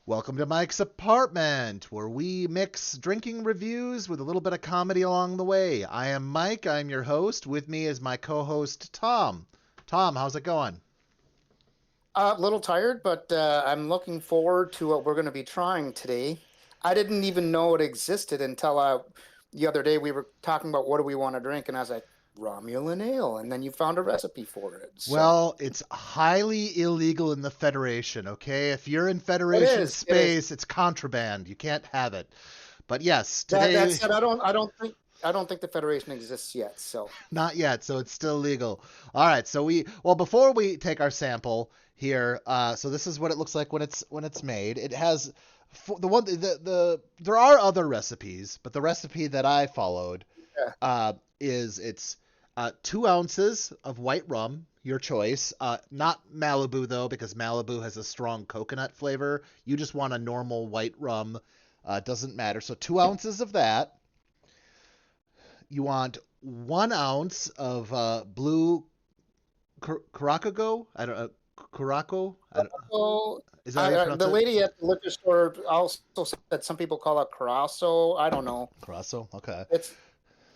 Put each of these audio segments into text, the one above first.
Welcome to Mike's apartment, where we mix drinking reviews with a little bit of comedy along the way. I am Mike, I'm your host. With me is my co host, Thom. Thom, how's it going? A little tired, but I'm looking forward to what we're going to be trying today. I didn't even know it existed until the other day we were talking about what do we want to drink, and I was like, Romulan ale, and then you found a recipe for it. So Well, it's highly illegal in the Federation, okay? If you're in it Federation is. It is. space, it's contraband. You can't have it. But yes, That today, said, I don't think the Federation exists yet. So not yet, so it's still legal. All right, well, before we take our sample here, so this is what it looks like when it's made. It has there are other recipes, but the recipe that I followed yeah. is it's 2 ounces of white rum, your choice. Not Malibu though, because Malibu has a strong coconut flavor. You just want a normal white rum. Doesn't matter. So 2 ounces of that. You want 1 ounce of blue Curaçao. I don't know. Curaçao. I don't, So is that how you pronounce the it? lady at the liquor store also said some people call it Curaçao. I don't know. Curaçao. Okay. It's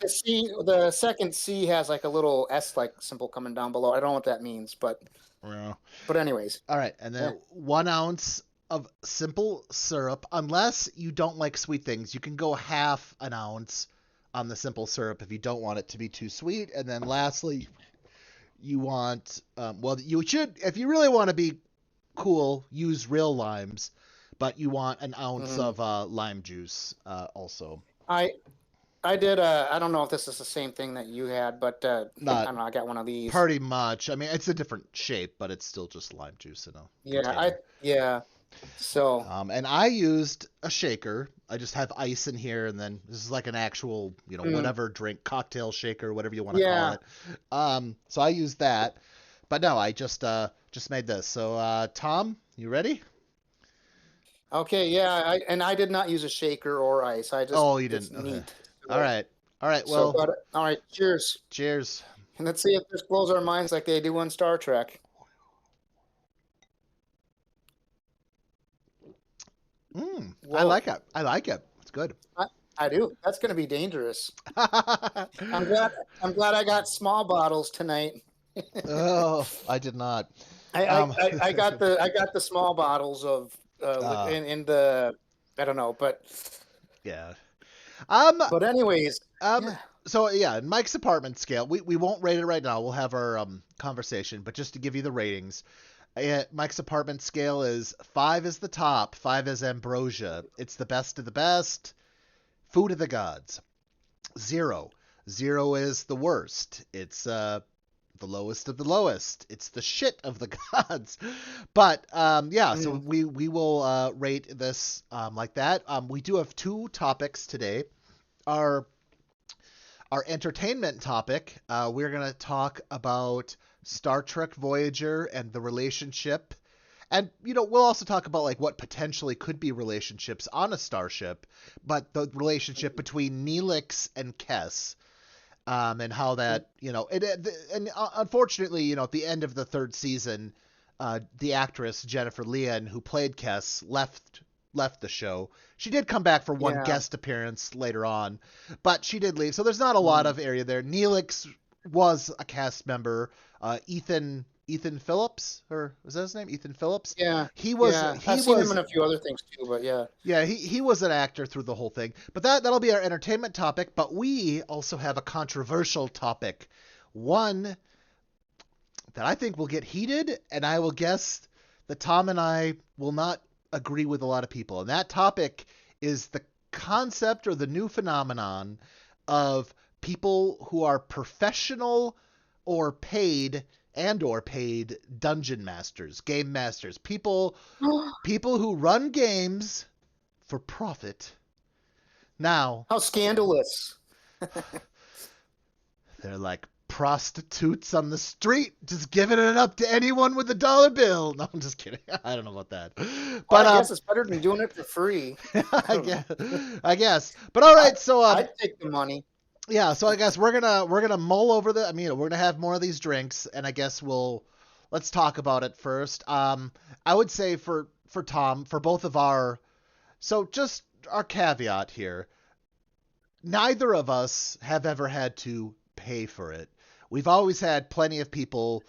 the second C has like a little S like symbol coming down below. I don't know what that means, but Yeah. anyways, All right, and yeah. then 1 ounce of simple syrup. Unless you don't like sweet things, you can go half an ounce on the simple syrup if you don't want it to be too sweet. And then lastly, you want well, you should if you really want to be cool, use real limes, but you want an ounce hmm of lime juice also. I I did I don't know if this is the same thing that you had, but I Not don't know, I got one of these. pretty much. I mean, it's a different shape, but it's still just lime juice in a Yeah, container. yeah. So, And I used a shaker. I just have ice in here, and then this is like an actual, mm, whatever drink, cocktail shaker, whatever you want to call yeah. it. So I used that, but no, I just made this. So, Thom, you ready? Okay, yeah, I did not use a shaker or ice. I just Oh, you it's didn't. Okay. neat. All right. All right. So, Well, but all right, cheers. cheers. And let's see if this blows our minds like they do on Star Trek. I Whoa. like it. I like it. It's good. I, I do. That's going to be dangerous. I'm glad I'm glad I got small bottles tonight. Oh, I did not. I, I, Um, I got the small bottles of uh, in the I don't know, yeah. Um, but anyways, Um, yeah, so yeah, in Mike's apartment scale, we won't rate it right now. We'll have our conversation, but just to give you the ratings, Mike's apartment scale is 5 is the top, 5 is ambrosia. It's the best of the best, food of the gods. Zero, zero is the worst. It's the lowest of the lowest. It's the shit of the gods. But yeah, so mm, we will rate this like that. We do have two topics today. Our our entertainment topic, we're going to talk about Star Trek Voyager and the relationship. And, we'll also talk about like what potentially could be relationships on a starship, but the relationship between Neelix and Kes, and how mm, that, and unfortunately, at the end of the third season, the actress Jennifer Leon, who played Kes, left the show. She did come back for one yeah, guest appearance later on, but she did leave. So there's not a lot mm, of area there. Neelix was a cast member. Ethan Phillips, or was that his name? Ethan Phillips. yeah, He was yeah. he I've seen him was in a few other things too, but yeah. yeah, he was an actor through the whole thing. But that'll be our entertainment topic. But we also have a controversial topic, one that I think will get heated, and I will guess that Thom and I will not agree with a lot of people. And that topic is the concept or the new phenomenon of people who are professional or paid or paid dungeon masters, game masters, people who run games for profit. Now, How scandalous. they're like prostitutes on the street, just giving it up to anyone with a dollar bill. No, I'm just kidding. I don't know about that, Well, but I guess it's better than doing it for free. I I don't know. guess, I guess. But all I right, so I'd take the money. yeah, so I guess we're gonna mull over the. I mean, we're gonna have more of these drinks, and I guess let's talk about it first. I would say for Thom, for both of our, so just our caveat here, neither of us have ever had to pay for it. We've always had plenty of people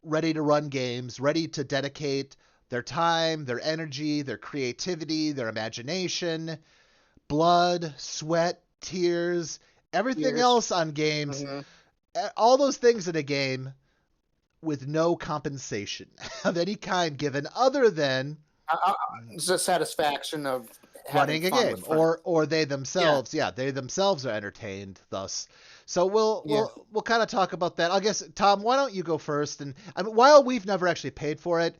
ready to run games, ready to dedicate their time, their energy, their creativity, their imagination, blood, sweat, tears, everything Years. else on games, Hmm. all those things in a game with no compensation of any kind given other than It's the satisfaction of having running a fun with game, friends. or they Yeah, themselves, yeah, they themselves are entertained thus. So we'll yeah. we'll we'll kind of talk about that. I guess, Thom, why don't you go first? And I mean, while we've never actually paid for it,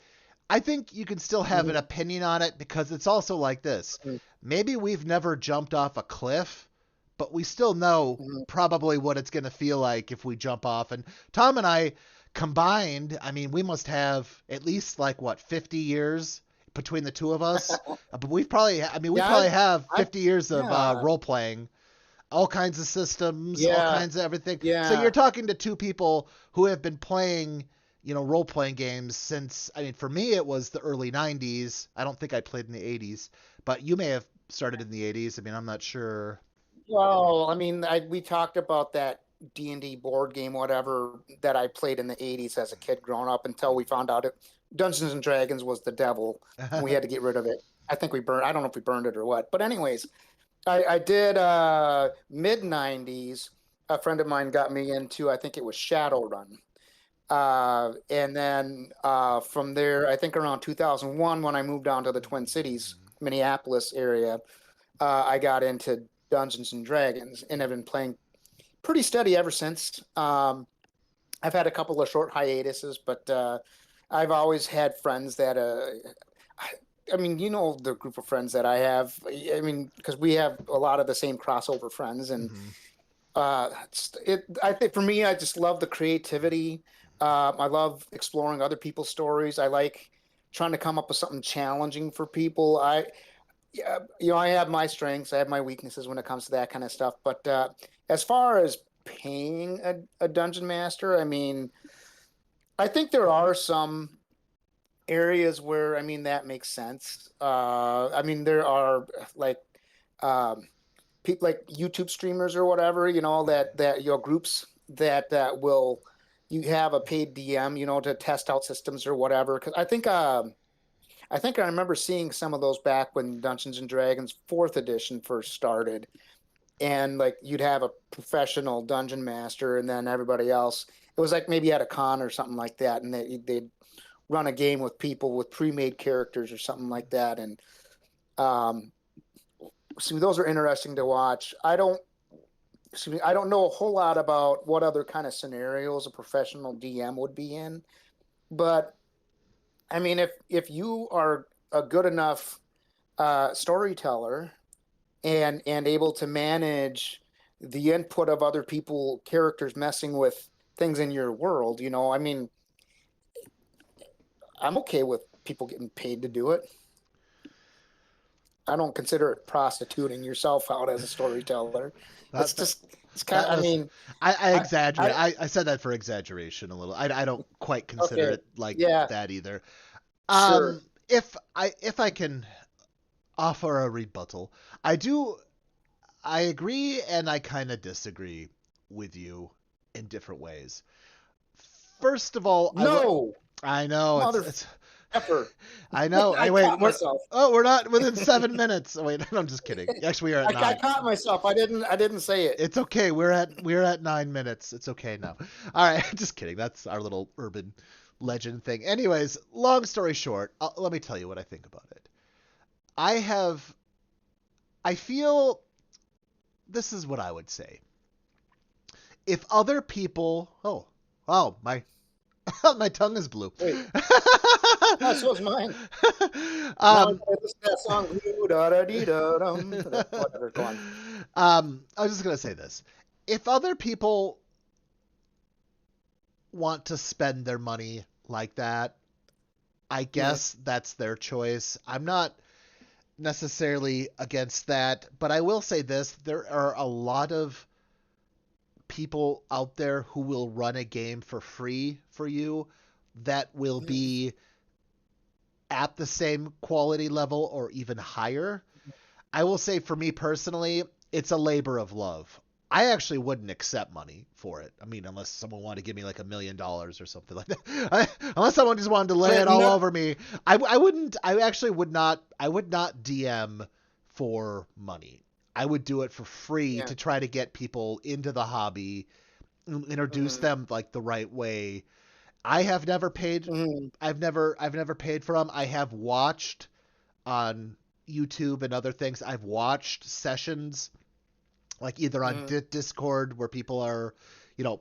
I think you can still have an Hmm. opinion on it, because it's also like this. Maybe we've never jumped off a cliff, but we still know Hmm. probably what it's going to feel like if we jump off. And Thom and I combined, I mean, we must have at least like what, 50 years between the two of us. But we've probably, I mean, we Yeah, probably have I, 50 years of yeah, role playing, all kinds of systems, all yeah, kinds of everything. So you're yeah. talking to two people who have been playing, role playing games since, I mean, for me, it was the early 90s. I don't think I played in the 80s, but you may have started in the 80s. I mean, I'm not sure. Well, I mean, we talked about that D&D board game, whatever, that I played in the 80s as a kid growing up until we found out Dungeons and Dragons was the devil and we had to get rid of it. I think we burned, I don't know if we burned it or what. But anyways, I did mid 90s. A friend of mine got me into, I think it was Shadowrun. And then from there, I think around 2001, when I moved down to the Twin Cities, Minneapolis area, I got into Dungeons and Dragons and have been playing pretty steady ever since. I've had a couple of short hiatuses, but I've always had friends that, I, I mean, you know, the group of friends that I have. I mean, because we have a lot of the same crossover friends, and Mhm. I think for me, I just love the creativity. I love exploring other people's stories. I like trying to come up with something challenging for people. Yeah, I have my strengths, I have my weaknesses when it comes to that kind of stuff. But as far as paying a dungeon master, I mean, I think there are some areas where, I mean, that makes sense. I mean, there are like um, people like YouTube streamers or whatever, that your groups that will you have a paid DM, to test out systems or whatever. Because I think I remember seeing some of those back when Dungeons and Dragons fourth edition first started, and like you'd have a professional dungeon master, and then everybody else. It was like maybe at a con or something like that, and they'd run a game with people with pre-made characters or something like that, and um, so those are interesting to watch. I don't know a whole lot about what other kind of scenarios a professional DM would be in, but I mean, if you are a good enough storyteller and able to manage the input of other people characters messing with things in your world, I mean, I'm okay with people getting paid to do it. I don't consider it prostituting yourself out as a storyteller. That, It's that, just it's kind that of, I was, mean, I I exaggerate. I I said that for exaggeration a little. I don't quite consider okay. it like Yeah, that either. sure. If I can offer a rebuttal, I do. I agree and I kind of disagree with you in different ways. First of all, No, I know mother it's effer. I know. I Hey, wait, caught myself. we're not within 7 minutes. Oh, wait, I'm just kidding. Actually, we are at I nine. caught myself. I didn't say it. It's okay. We're at 9 minutes. It's okay now. All right, just kidding. That's our little urban legend thing. Anyways, long story short, let me tell you what I think about it. I have I feel this is what I would say. If other people, my my tongue is blue. Wait, oh, so was mine. Now I um, gotta listen to that song. Da-da-dee-da-dum. Whatever, go on. I was just gonna say this. If other people want to spend their money like that, I Mhm. guess that's their choice. I'm not necessarily against that, but I will say this: there are a lot of people out there who will run a game for free for you that will Mhm. be at the same quality level or even higher. I will say for me personally, it's a labor of love. I actually wouldn't accept money for it. I mean, unless someone wanted to give me like $1 million or something like that. Unless someone just wanted to lay it all No, over me, I wouldn't. I actually would not. I would not DM for money. I would do it for free yeah. to try to get people into the hobby, introduce Hmm. them like the right way. I have never paid. Hmm. I've never paid for them. I have watched on YouTube and other things. I've watched sessions like either on Hmm. Discord where people are,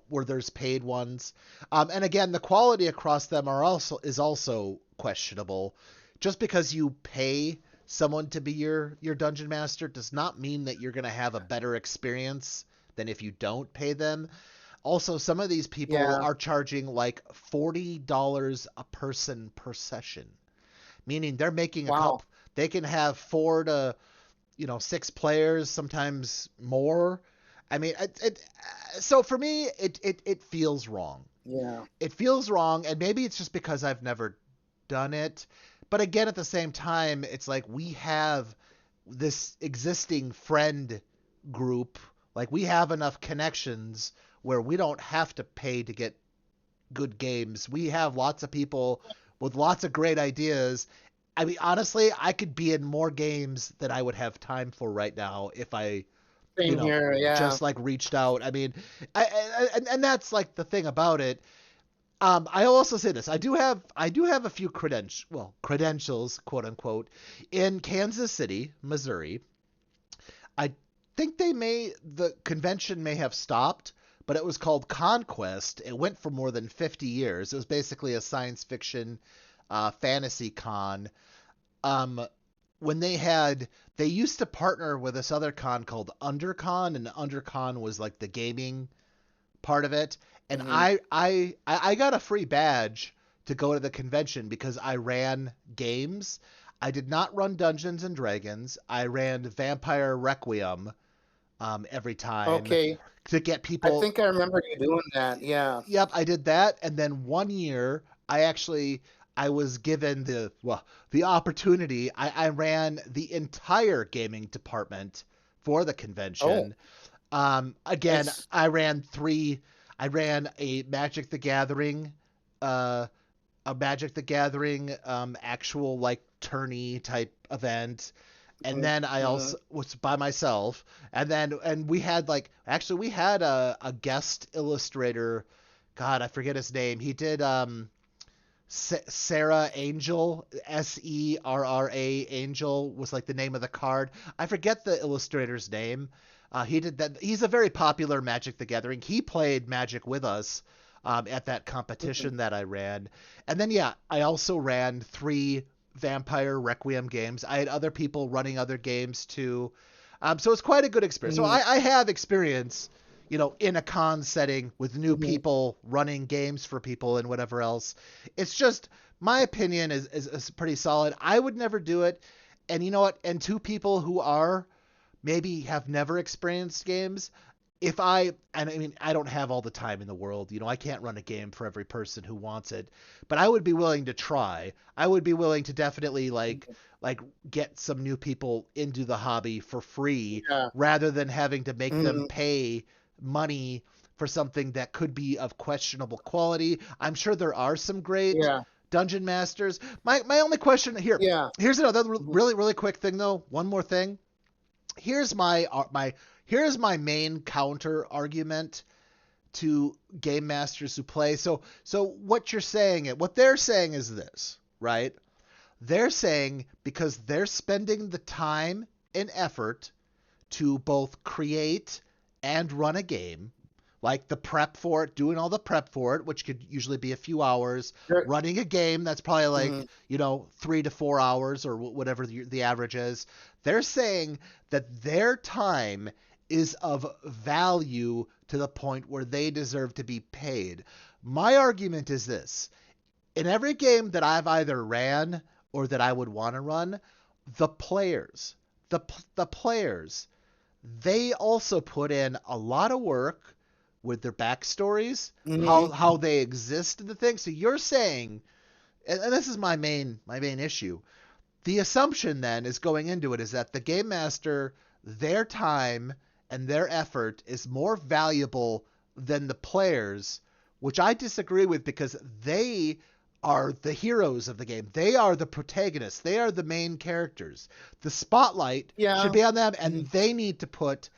where there's paid ones. And again, the quality across them is also questionable. Just because you pay someone to be your dungeon master does not mean that you're going to have a better experience than if you don't pay them. Also, some of these people Yeah. are charging like $40 a person per session, meaning they're making a Wow. couple. They can have 4 to 6 players, sometimes more. I mean, so for me, it feels wrong. Yeah. It feels wrong, and maybe it's just because I've never done it. But again, at the same time, it's like we have this existing friend group. Like we have enough connections where we don't have to pay to get good games. We have lots of people with lots of great ideas. I mean, honestly, I could be in more games than I would have time for right now if I, Same here. Yeah. just like reached out. I mean, and that's like the thing about it. I also say this. I do have a few credentials, quote unquote, in Kansas City, Missouri. I think the convention may have stopped, but it was called Conquest. It went for more than 50 years. It was basically a science fiction fantasy con. Um, when they used to partner with this other con called Undercon, and Undercon was like the gaming part of it. And Hmm. I got a free badge to go to the convention because I ran games. I did not run Dungeons and Dragons. I ran Vampire Requiem every time Okay. to get I people. think I remember you doing that. Yeah. Yep, I did that, and then one year I was given the opportunity. I ran the entire gaming department for the Oh, convention. Again, nice. I ran three. I ran uh, a Magic the Gathering actual like tourney type event, and Hmm. then I Hmm. also was by myself, and we had a guest illustrator. God, I forget his name. He did Sarah Angel, Serra Angel was like the name of the card. I forget the illustrator's name. He did that. He's a very popular Magic the Gathering. He played Magic with us at that Hmm. competition that I ran. And then, yeah, I also ran 3 Vampire Requiem games. I had other people running other games too. So it's quite a good experience. So Hmm. I have experience, in a con setting with new Hmm. people running games for people and whatever else. It's just my opinion is pretty solid. I would never do it. And you know what? And two people who are maybe have never experienced games, and I mean, I don't have all the time in the world. I can't run a game for every person who wants it, but I would be willing to try. I would be willing to definitely like get some new people into the hobby for free Yeah. rather than having to make them Hmm. pay money for something that could be of questionable quality. I'm sure there are some great Yeah. dungeon masters. My only question here, Yeah. here's another Hmm. really really quick thing though. One more thing. Here's my main counter argument to game masters who play. So what they're saying is this, right? They're saying because they're spending the time and effort to both create and run a game, like the prep for it, doing all the prep for it, which could usually be a few hours, Sure. running a game that's probably Hmm. like, 3 to 4 hours or whatever the average is. They're saying that their time is of value to the point where they deserve to be paid. My argument is this: in every game that I've either ran or that I would want to run, the players, the players, they also put in a lot of work with their backstories, how Hmm. how they exist in the thing. So you're saying, and this is my main issue. The assumption then is going into it is that the game master, their time and their effort is more valuable than the players, which I disagree with because they are the heroes of the game. They are the protagonists. They are the main characters. The spotlight should be on them, and they need to put,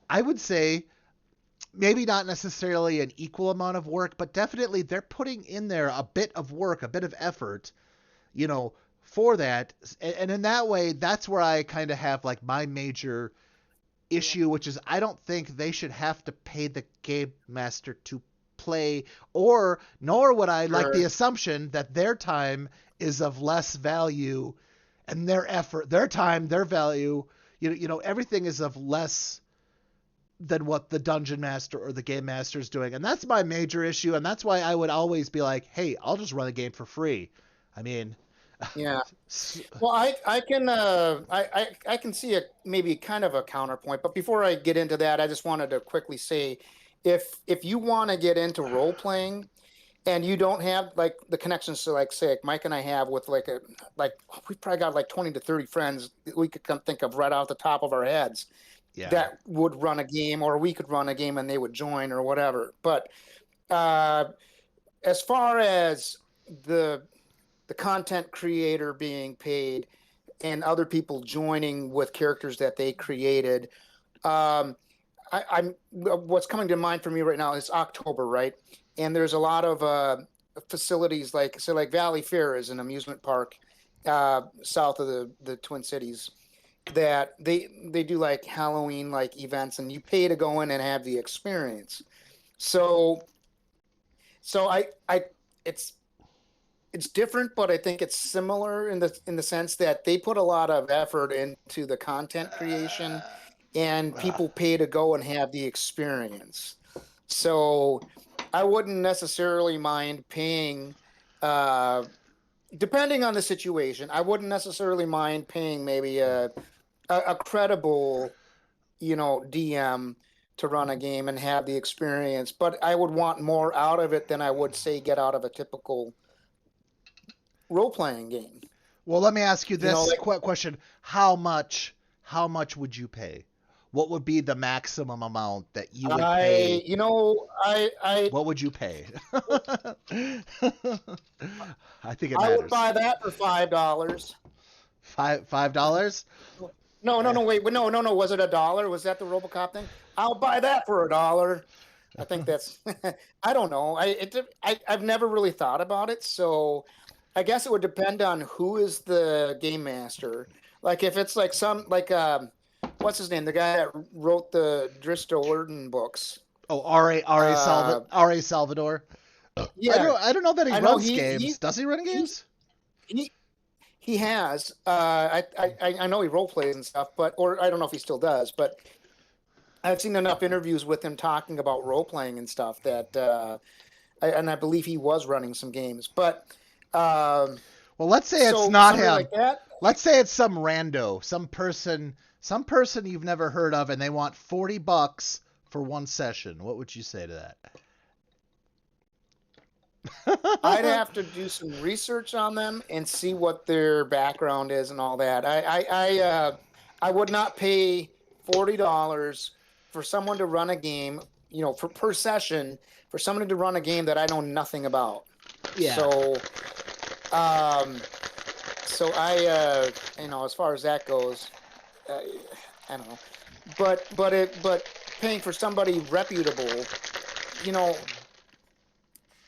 I would say, maybe not necessarily an equal amount of work, but definitely they're putting in there a bit of work, a bit of effort, for that. And in that way, that's where I kind of have like my major issue, which is I don't think they should have to pay the game master to play, nor would I like the assumption that their time is of less value and their effort, their time, their value, everything is of less than what the dungeon master or the game master is doing. And that's my major issue. And that's why I would always be like, hey, I'll just run the game for free. I mean, yeah. Well, I can see maybe kind of a counterpoint, but before I get into that, I just wanted to quickly say, if you want to get into role playing and you don't have like the connections to like say like Mike and I have with like we probably got like 20 to 30 friends that we could come think of right off the top of our heads that would run a game, or we could run a game and they would join or whatever. But as far as the content creator being paid and other people joining with characters that they created, I'm what's coming to mind for me right now is October, right? And there's a lot of facilities like Valley Fair is an amusement park south of the Twin Cities that they do like Halloween like events, and you pay to go in and have the experience. So I it's different, but I think it's similar in the sense that they put a lot of effort into the content creation, and people pay to go and have the experience. So I wouldn't necessarily mind paying, depending on the situation. I wouldn't necessarily mind paying maybe a credible, DM to run a game and have the experience, but I would want more out of it than I would say get out of a typical role-playing game. Well, let me ask you this question: How much would you pay? What would be the maximum amount that you would pay? What would you pay? I think it matters. I would buy that for $5. $5? No, wait, no. Was it $1? Was that the RoboCop thing? I'll buy that for $1. I think that's. I don't know. I've never really thought about it, so I guess it would depend on who is the game master. Like if it's like what's his name? The guy that wrote the Dristo Erden books. Oh, R.A. Salvador. Yeah, I don't know that he runs games. Does he run games? He has. I know he role plays and stuff, or I don't know if he still does, but I've seen enough interviews with him talking about role playing and stuff that, and I believe he was running some games. But well, let's say it's not him. Like that? Let's say it's some rando, some person you've never heard of, and they want $40 for one session. What would you say to that? I'd have to do some research on them and see what their background is and all that. I would not pay $40 for someone to run a game, per session, for someone to run a game that I know nothing about. Yeah. So I, as far as that goes, I don't know, but paying for somebody reputable,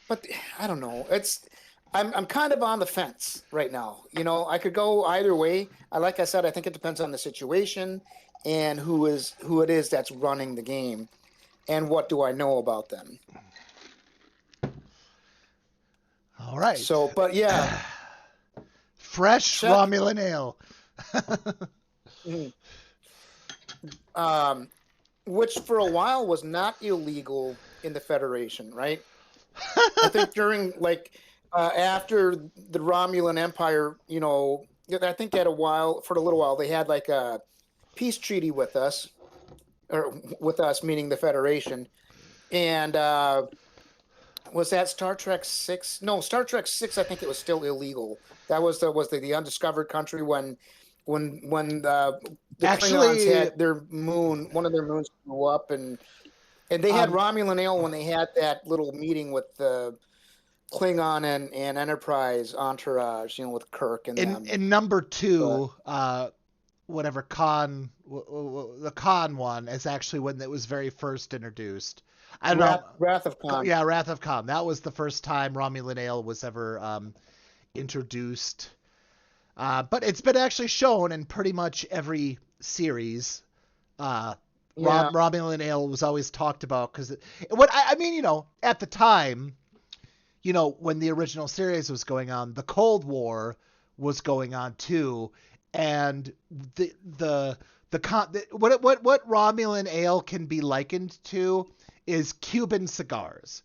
but I don't know. I'm kind of on the fence right now. I could go either way. Like I said, I think it depends on the situation and who it is that's running the game, and what do I know about them. All right. So, but yeah, fresh Romulan ale. Which for a while was not illegal in the Federation, right? I think during after the Romulan Empire, I think for a little while, they had like a peace treaty with us, or with us meaning the Federation, and Was that Star Trek 6? No, Star Trek 6, I think it was still illegal. That was the undiscovered country when the Klingons Actually, had their moon, one of their moons blew up, and they had um, Romulan ale when they had that little meeting with the Klingon and Enterprise entourage, with Kirk and them. in number But two, whatever the Khan one is actually when it was very first introduced. I don't know. Wrath of Khan. Yeah, Wrath of Khan. That was the first time Romulan ale was ever introduced. But it's been actually shown in pretty much every series. Yeah, Romulan ale was always talked about because what I mean, at the time, when the original series was going on, the Cold War was going on too, and what Romulan ale can be likened to is Cuban cigars.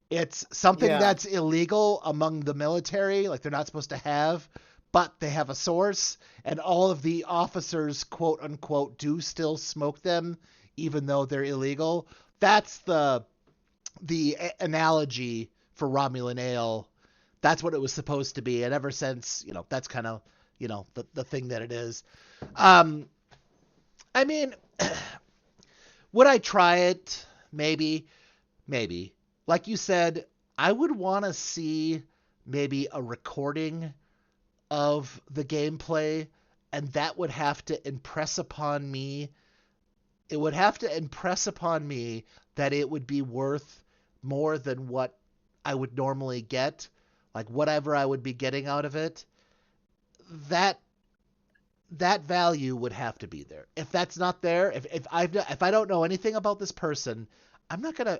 It's something yeah, that's illegal among the military, like they're not supposed to have, but they have a source, and all of the officers, quote unquote, do still smoke them, even though they're illegal. That's the analogy for Romulan ale. That's what it was supposed to be, and ever since, that's kind of, the thing that it is. Um, I mean, would I try it? Maybe, maybe. Like you said, I would want to see maybe a recording of the gameplay, and that would have to impress upon me. It would have to impress upon me that it would be worth more than what I would normally get, like whatever I would be getting out of it. That that value would have to be there. If that's not there, if I don't know anything about this person, I'm not gonna,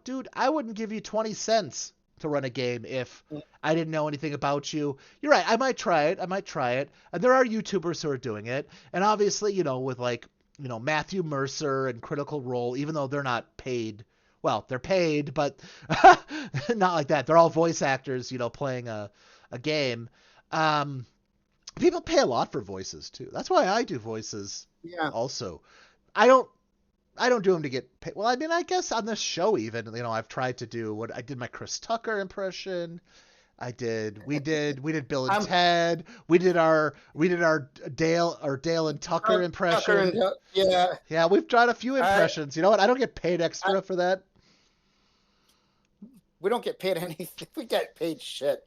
dude, I wouldn't give you 20 cents to run a game if I didn't know anything about you. You're right. I might try it. And there are YouTubers who are doing it. And obviously, with like, Matthew Mercer and Critical Role, even though they're not paid. Well, they're paid, but not like that. They're all voice actors, playing a game. Um, People pay a lot for voices too. That's why I do voices yeah. also. I don't I don't do them to get paid. Well, I mean, I guess on this show even, I've tried to do what I did my Chris Tucker impression. We did Bill and I'm Ted. We did our Dale and Tucker Tucker impression. yeah. Yeah, we've tried a few I, impressions. You know what? I don't get paid I extra for that. we don't get paid anything. We get paid shit.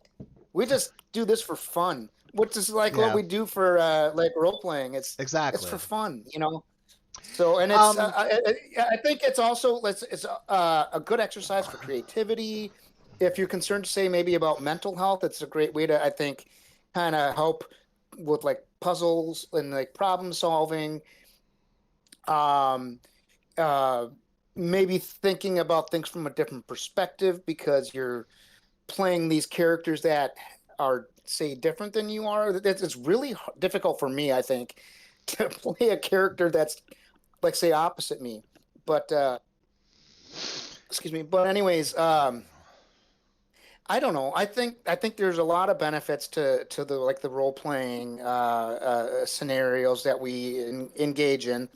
We just do this for fun, which is like what Yeah, we do for like role playing. It's exactly. for fun. So, and it's Um, I think it's also it's a good exercise for creativity. If you're concerned, say maybe about mental health, it's a great way to, I think, kind of help with like puzzles and like problem solving. Um, uh, Maybe thinking about things from a different perspective because you're playing these characters that are, say, different than you are. It's really difficult for me, I think, to play a character that's like, say, opposite me. But excuse me. But anyways, I don't know. I think there's a lot of benefits to the like the role playing scenarios that we engage in,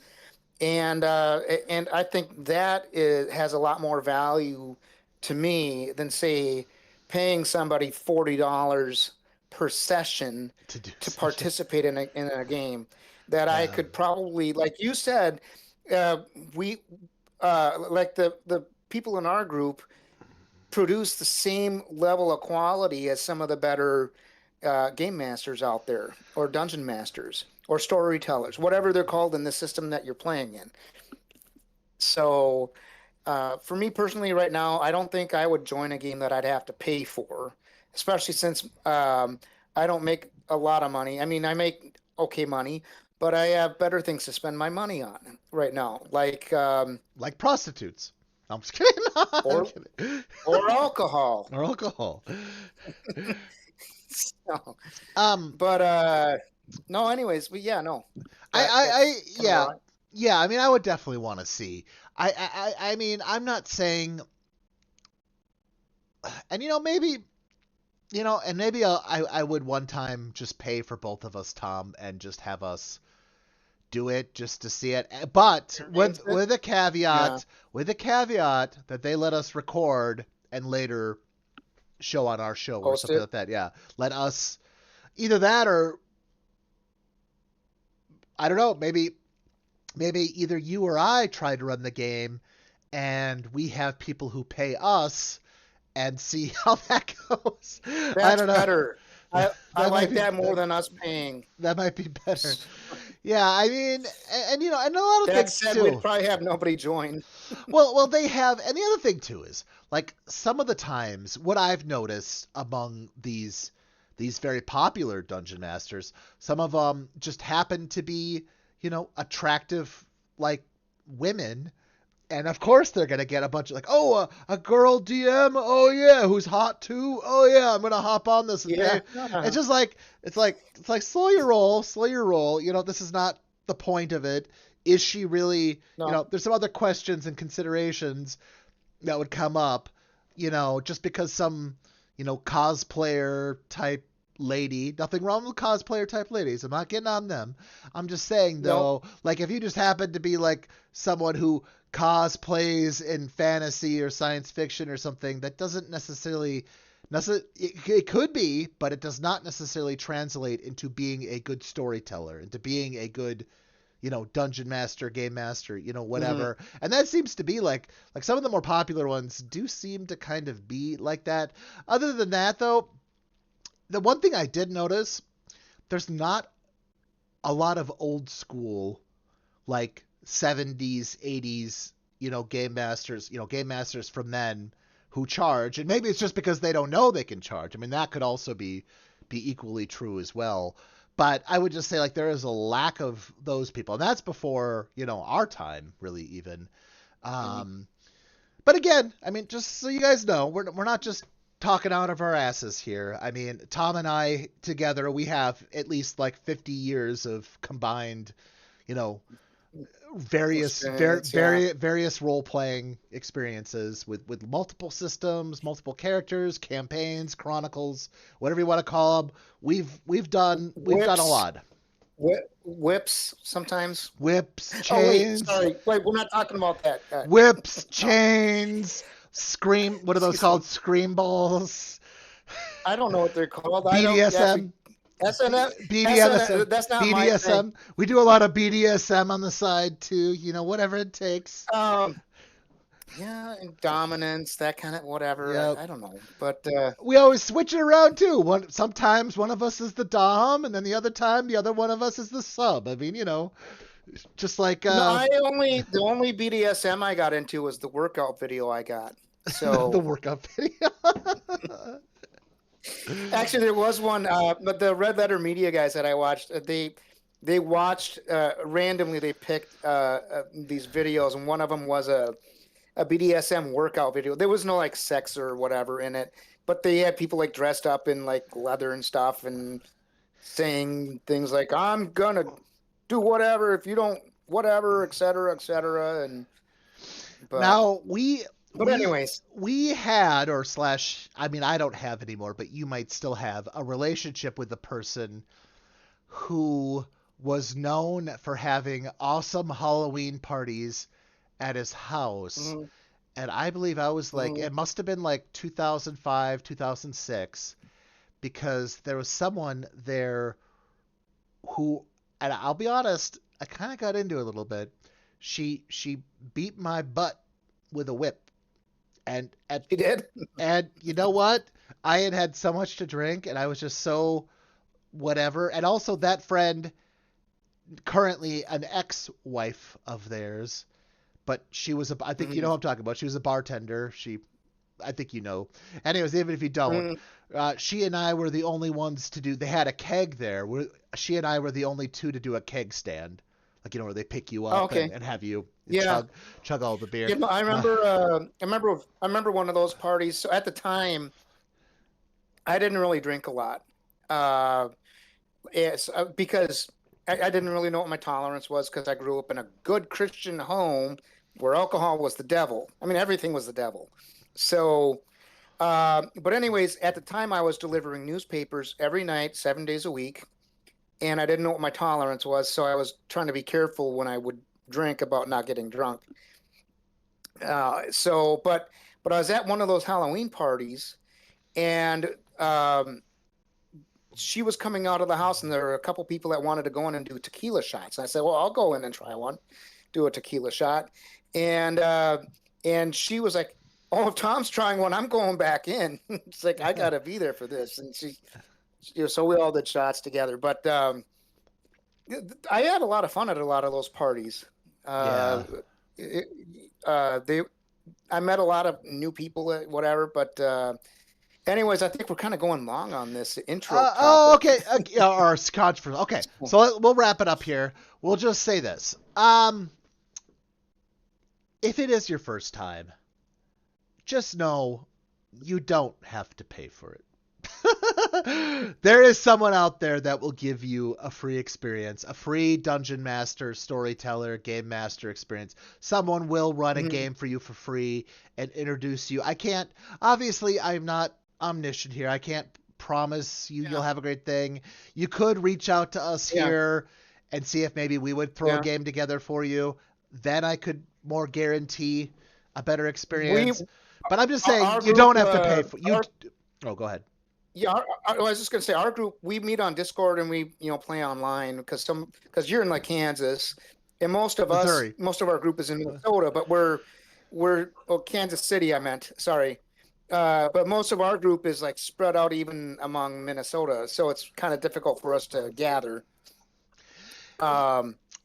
and I think that has a lot more value to me than, say, paying somebody $40 per session to do to so, yeah, participate in a game that I yeah, could probably, like you said, uh, we like the people in our group produce the same level of quality as some of the better game masters out there, or dungeon masters, or storytellers, whatever they're called in the system that you're playing in. So, for me personally, right now, I don't think I would join a game that I'd have to pay for, especially since I don't make a lot of money. I mean, I make okay money, but I have better things to spend my money on right now, like like prostitutes. No, I'm just kidding. I'm or kidding. or alcohol. Or alcohol. So, Um, but no, anyways, but yeah, no, that's kind of yeah, where I. yeah. I mean, I would definitely want to see. I mean, I'm not saying, and maybe, and maybe I would one time just pay for both of us, Tom, and just have us do it just to see it. But Your name's with it? with a Yeah. caveat, that they let us record and later show on our show or Post something it. like that. Yeah, let us either that or I don't know, maybe either you or I try to run the game and we have people who pay us and see how that goes. I That's don't know. better. I That might like be that more than us paying. that might be better. Yeah, I mean, and you know, and a lot of That things said, we'd too. probably have nobody join. Well, they have, and the other thing too is like some of the times what I've noticed among these very popular dungeon masters, some of them just happen to be, you know, attractive like women. And of course they're gonna get a bunch of like, oh, a girl DM, oh yeah, who's hot too, oh yeah, I'm gonna hop on this and Yeah. pay. It's just like it's like slow your roll, slow your roll. You know, this is not the point of it. Is she really? You No. know, there's some other questions and considerations that would come up. You know, just because some cosplayer type lady, nothing wrong with cosplayer type ladies. I'm not getting on them. I'm just saying Nope. though, like if you just happen to be like someone who cosplays in fantasy or science fiction or something, that doesn't necessarily it could be, but it does not necessarily translate into being a good storyteller, into being a good dungeon master, game master, Hmm. whatever. And that seems to be like some of the more popular ones do seem to kind of be like that. Other than that though, the one thing I did notice, there's not a lot of old school like 70s, 80s, game masters from then who charge. And maybe it's just because they don't know they can charge. I mean, that could also be equally true as well. But I would just say like there is a lack of those people. And that's before, our time really even. Hmm. Um but again, I mean, just so you guys know, we're not just talking out of our asses here. I mean, Thom and I together, we have at least like 50 years of combined, you know, Experience. Yeah. various role playing experiences with multiple systems, multiple characters, campaigns, chronicles, whatever you want to call them. We've done a Whips. lot. Whips sometimes. Whips, Oh wait, chains, sorry. Wait, we're not talking about that. whips, No. chains, scream. What are those Excuse me. called? Scream balls. I don't know what they're called. I don't. That's a BDSM, SNF. BDSM, That's not my thing. BDSM. We do a lot of BDSM on the side too. Whatever it takes. Um. Yeah, and dominance, that kind of whatever. Yep. I don't know, but We always switch it around too. Sometimes one of us is the dom, and then the other time the other one of us is the sub. I mean, just like no. The only BDSM I got into was the workout video I got. the So workout video. actually, there was one, but the Red Letter Media guys that I watched, they watched randomly. They picked these videos, and one of them was a BDSM workout video. There was no like sex or whatever in it, but they had people like dressed up in like leather and stuff and saying things like "I'm gonna do whatever if you don't whatever," et cetera. And but Now we anyways, we had or slash I mean I don't have anymore, but you might still have a relationship with the person who was known for having awesome Halloween parties at his house. mhm, And I believe I was like, mhm. it must have been like 2005, 2006, because there was someone there who, and I'll be honest, I kind of got into it a little bit. She beat my butt with a whip, and He did. and you know what? I had had so much to drink, and I was just so whatever. And also that friend, currently an ex-wife of theirs, but she was I think you know Mhm, who I'm talking about. She was a bartender. I think you know. Anyways, even if you don't, mhm. she and I were the only ones to do. They had a keg there. She and I were the only two to do a keg stand, like where they pick you Oh, up okay. and have you Yeah. chug all the beer. You know, Uh, I remember one of those parties. So at the time, I didn't really drink a lot. Uh, because I didn't really know what my tolerance was because I grew up in a good Christian home where alcohol was the devil. I mean, everything was the devil. So, but anyways, at the time, I was delivering newspapers every night, 7 days a week, and I didn't know what my tolerance was. So I was trying to be careful when I would drink about not getting drunk. So, but but I was at one of those Halloween parties, and she was coming out of the house, and there were a couple people that wanted to go in and do tequila shots. And I said, "Well, I'll go in and try one, do a tequila shot," and she was like, "Oh, if Tom's trying one, I'm going back in." It's like I got to be there for this, and so we all did shots together. But I had a lot of fun at a lot of those parties. Yeah. It, they I met a lot of new people, whatever. But anyways, I think we're kind of going long on this intro topic. Okay. Yeah, or Scotch for okay. So we'll wrap it up here. We'll just say this. If it is your first time, just know you don't have to pay for it. There is someone out there that will give you a free experience, a free dungeon master, storyteller, game master experience. Someone will run a game for you for free and introduce you. I can't, obviously, I'm not omniscient here. I can't promise you'll have a great thing. You could reach out to us here and see if maybe we would throw a game together for you. Then I could more guarantee a better experience. But I'm just saying, you don't have to pay for you. Oh, go ahead. Yeah, I was just gonna say our group. We meet on Discord and we play online because you're in like Kansas, and most of our group is in Minnesota, but we're Kansas City. I meant sorry, but most of our group is like spread out even among Minnesota, so it's kind of difficult for us to gather.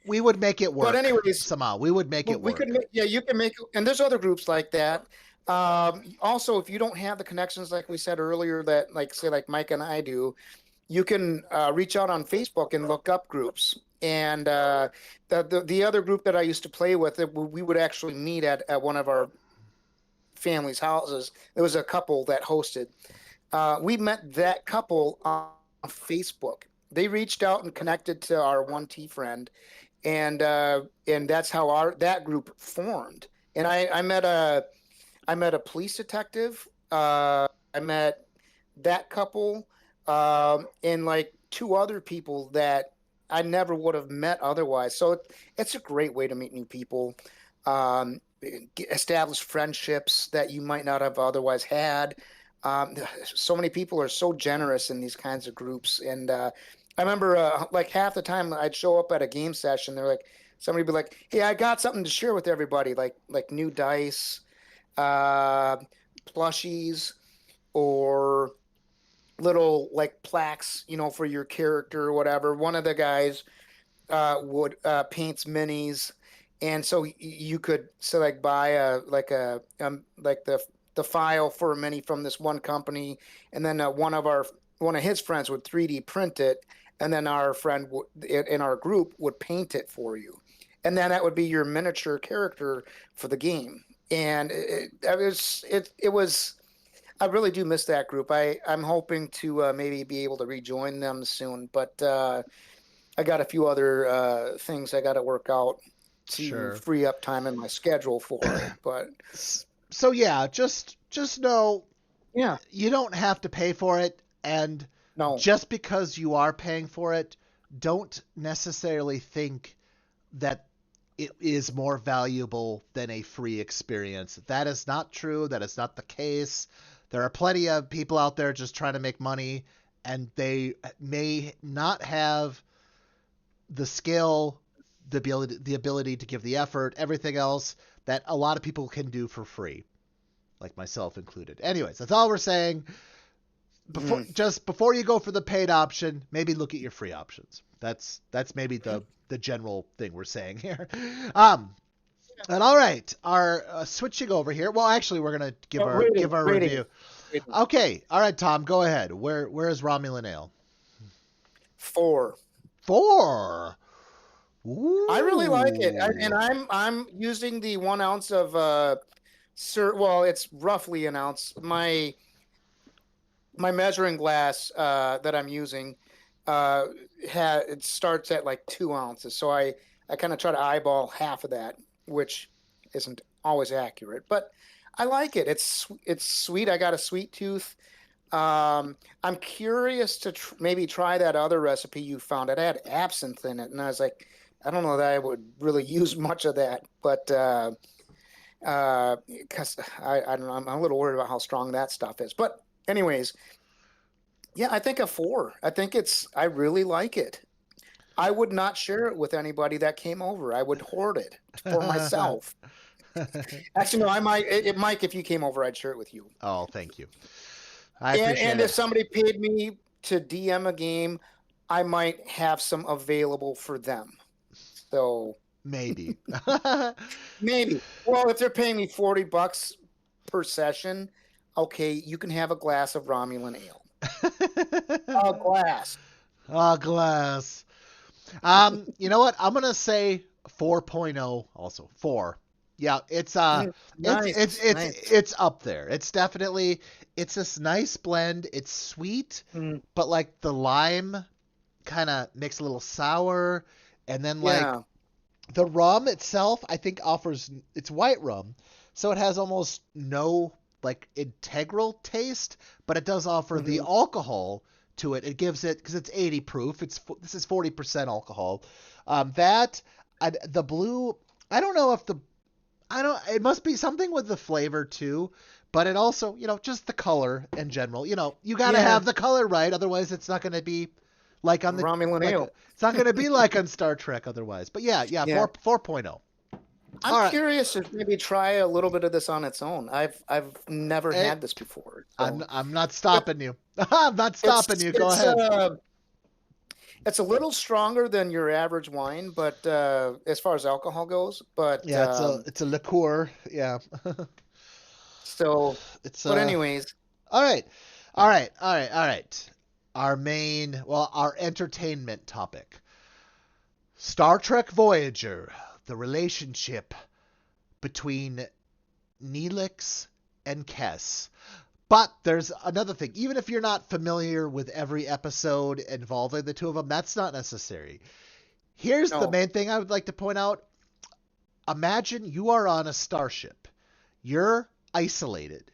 We would make it work. But anyways, somehow we would make it work. You can make, and there's other groups like that. Also, if you don't have the connections, like we said earlier, that like Mike and I do, you can reach out on Facebook and look up groups. And the other group that I used to play with, we would actually meet at one of our family's houses. There was a couple that hosted. We met that couple on Facebook. They reached out and connected to our 1T friend, and that's how that group formed. And I met a police detective. I met that couple, and like two other people that I never would have met otherwise. So it's a great way to meet new people, establish friendships that you might not have otherwise had. So many people are so generous in these kinds of groups. And I remember like half the time I'd show up at a game session, they're like, somebody would be like, "Hey, I got something to share with everybody," like new dice, plushies, or little like plaques, for your character or whatever. One of the guys would paints minis, and so you could buy the file for a mini from this one company, and then one of his friends would 3D print it, and then our friend in our group would paint it for you, and then that would be your miniature character for the game. And it was I really do miss that group. I'm hoping to maybe be able to rejoin them soon, but I got a few other things I got to work out to free up time in my schedule for it. But so yeah, just know, you don't have to pay for it, and just because you are paying for it, don't necessarily think that it is more valuable than a free experience. That is not true. That is not the case. There are plenty of people out there just trying to make money, and they may not have the skill, the ability to give the effort, everything else that a lot of people can do for free, like myself included. Anyways, that's all we're saying. Before you go for the paid option, maybe look at your free options. That's maybe the general thing we're saying here. And all right, our switching over here. Well, actually, we're gonna give our review. Okay, all right, Tom, go ahead. Where is Romulan Ale? 4. Ooh. I really like it, and I'm using the 1 ounce of well, it's roughly an ounce. My measuring glass that I'm using it starts at like 2 ounces, so I kind of try to eyeball half of that, which isn't always accurate, but I like it. It's sweet. I got a sweet tooth. I'm curious to maybe try that other recipe you found. It had absinthe in it, and I was like, I don't know that I would really use much of that, but Because I don't know, I'm a little worried about how strong that stuff is. But anyways, yeah, I think a 4. I really like it. I would not share it with anybody that came over. I would hoard it for myself. Actually, no, I might. Mike, if you came over, I'd share it with you. Oh, thank you. I appreciate And if it. somebody paid me to DM a game, I might have some available for them. So Maybe. maybe. Well, if they're paying me $40 per session, okay, you can have a glass of Romulan ale. A glass. Ah, glass. You know what? I'm gonna say 4.0 also. 4. Yeah, Nice, nice. it's up there. It's definitely it's this nice blend. It's sweet, Mm, but like the lime kind of makes a little sour, and then like yeah. the rum itself I think offers it's white rum, so it has almost no like integral taste, but it does offer the Hmm. alcohol to it. It gives it because it's 80 proof. This is 40% alcohol. That the blue. I don't know if the I don't. It must be something with the flavor too, but it also just the color in general. You got to Yeah, have the color right, otherwise it's not going to be like on the Romulan like ale. it's not going to be like on Star Trek otherwise. But yeah, yeah, Yeah. 4.0. I'm All right. curious to maybe try a little bit of this on its own. I've never Hey, had this before. I'm So I'm not but stopping you. I'm not stopping it's you. Go it's ahead. uh it's a little stronger than your average wine, but as far as alcohol goes, but Yeah, it's a liqueur. Yeah. so It's but anyways, all right. All right. All right. All right. Our entertainment topic. Star Trek Voyager, the relationship between Neelix and Kes. But there's another thing. Even if you're not familiar with every episode involving the two of them, that's not necessary. Here's the no. main thing I would like to point out. Imagine you are on a starship. You're isolated.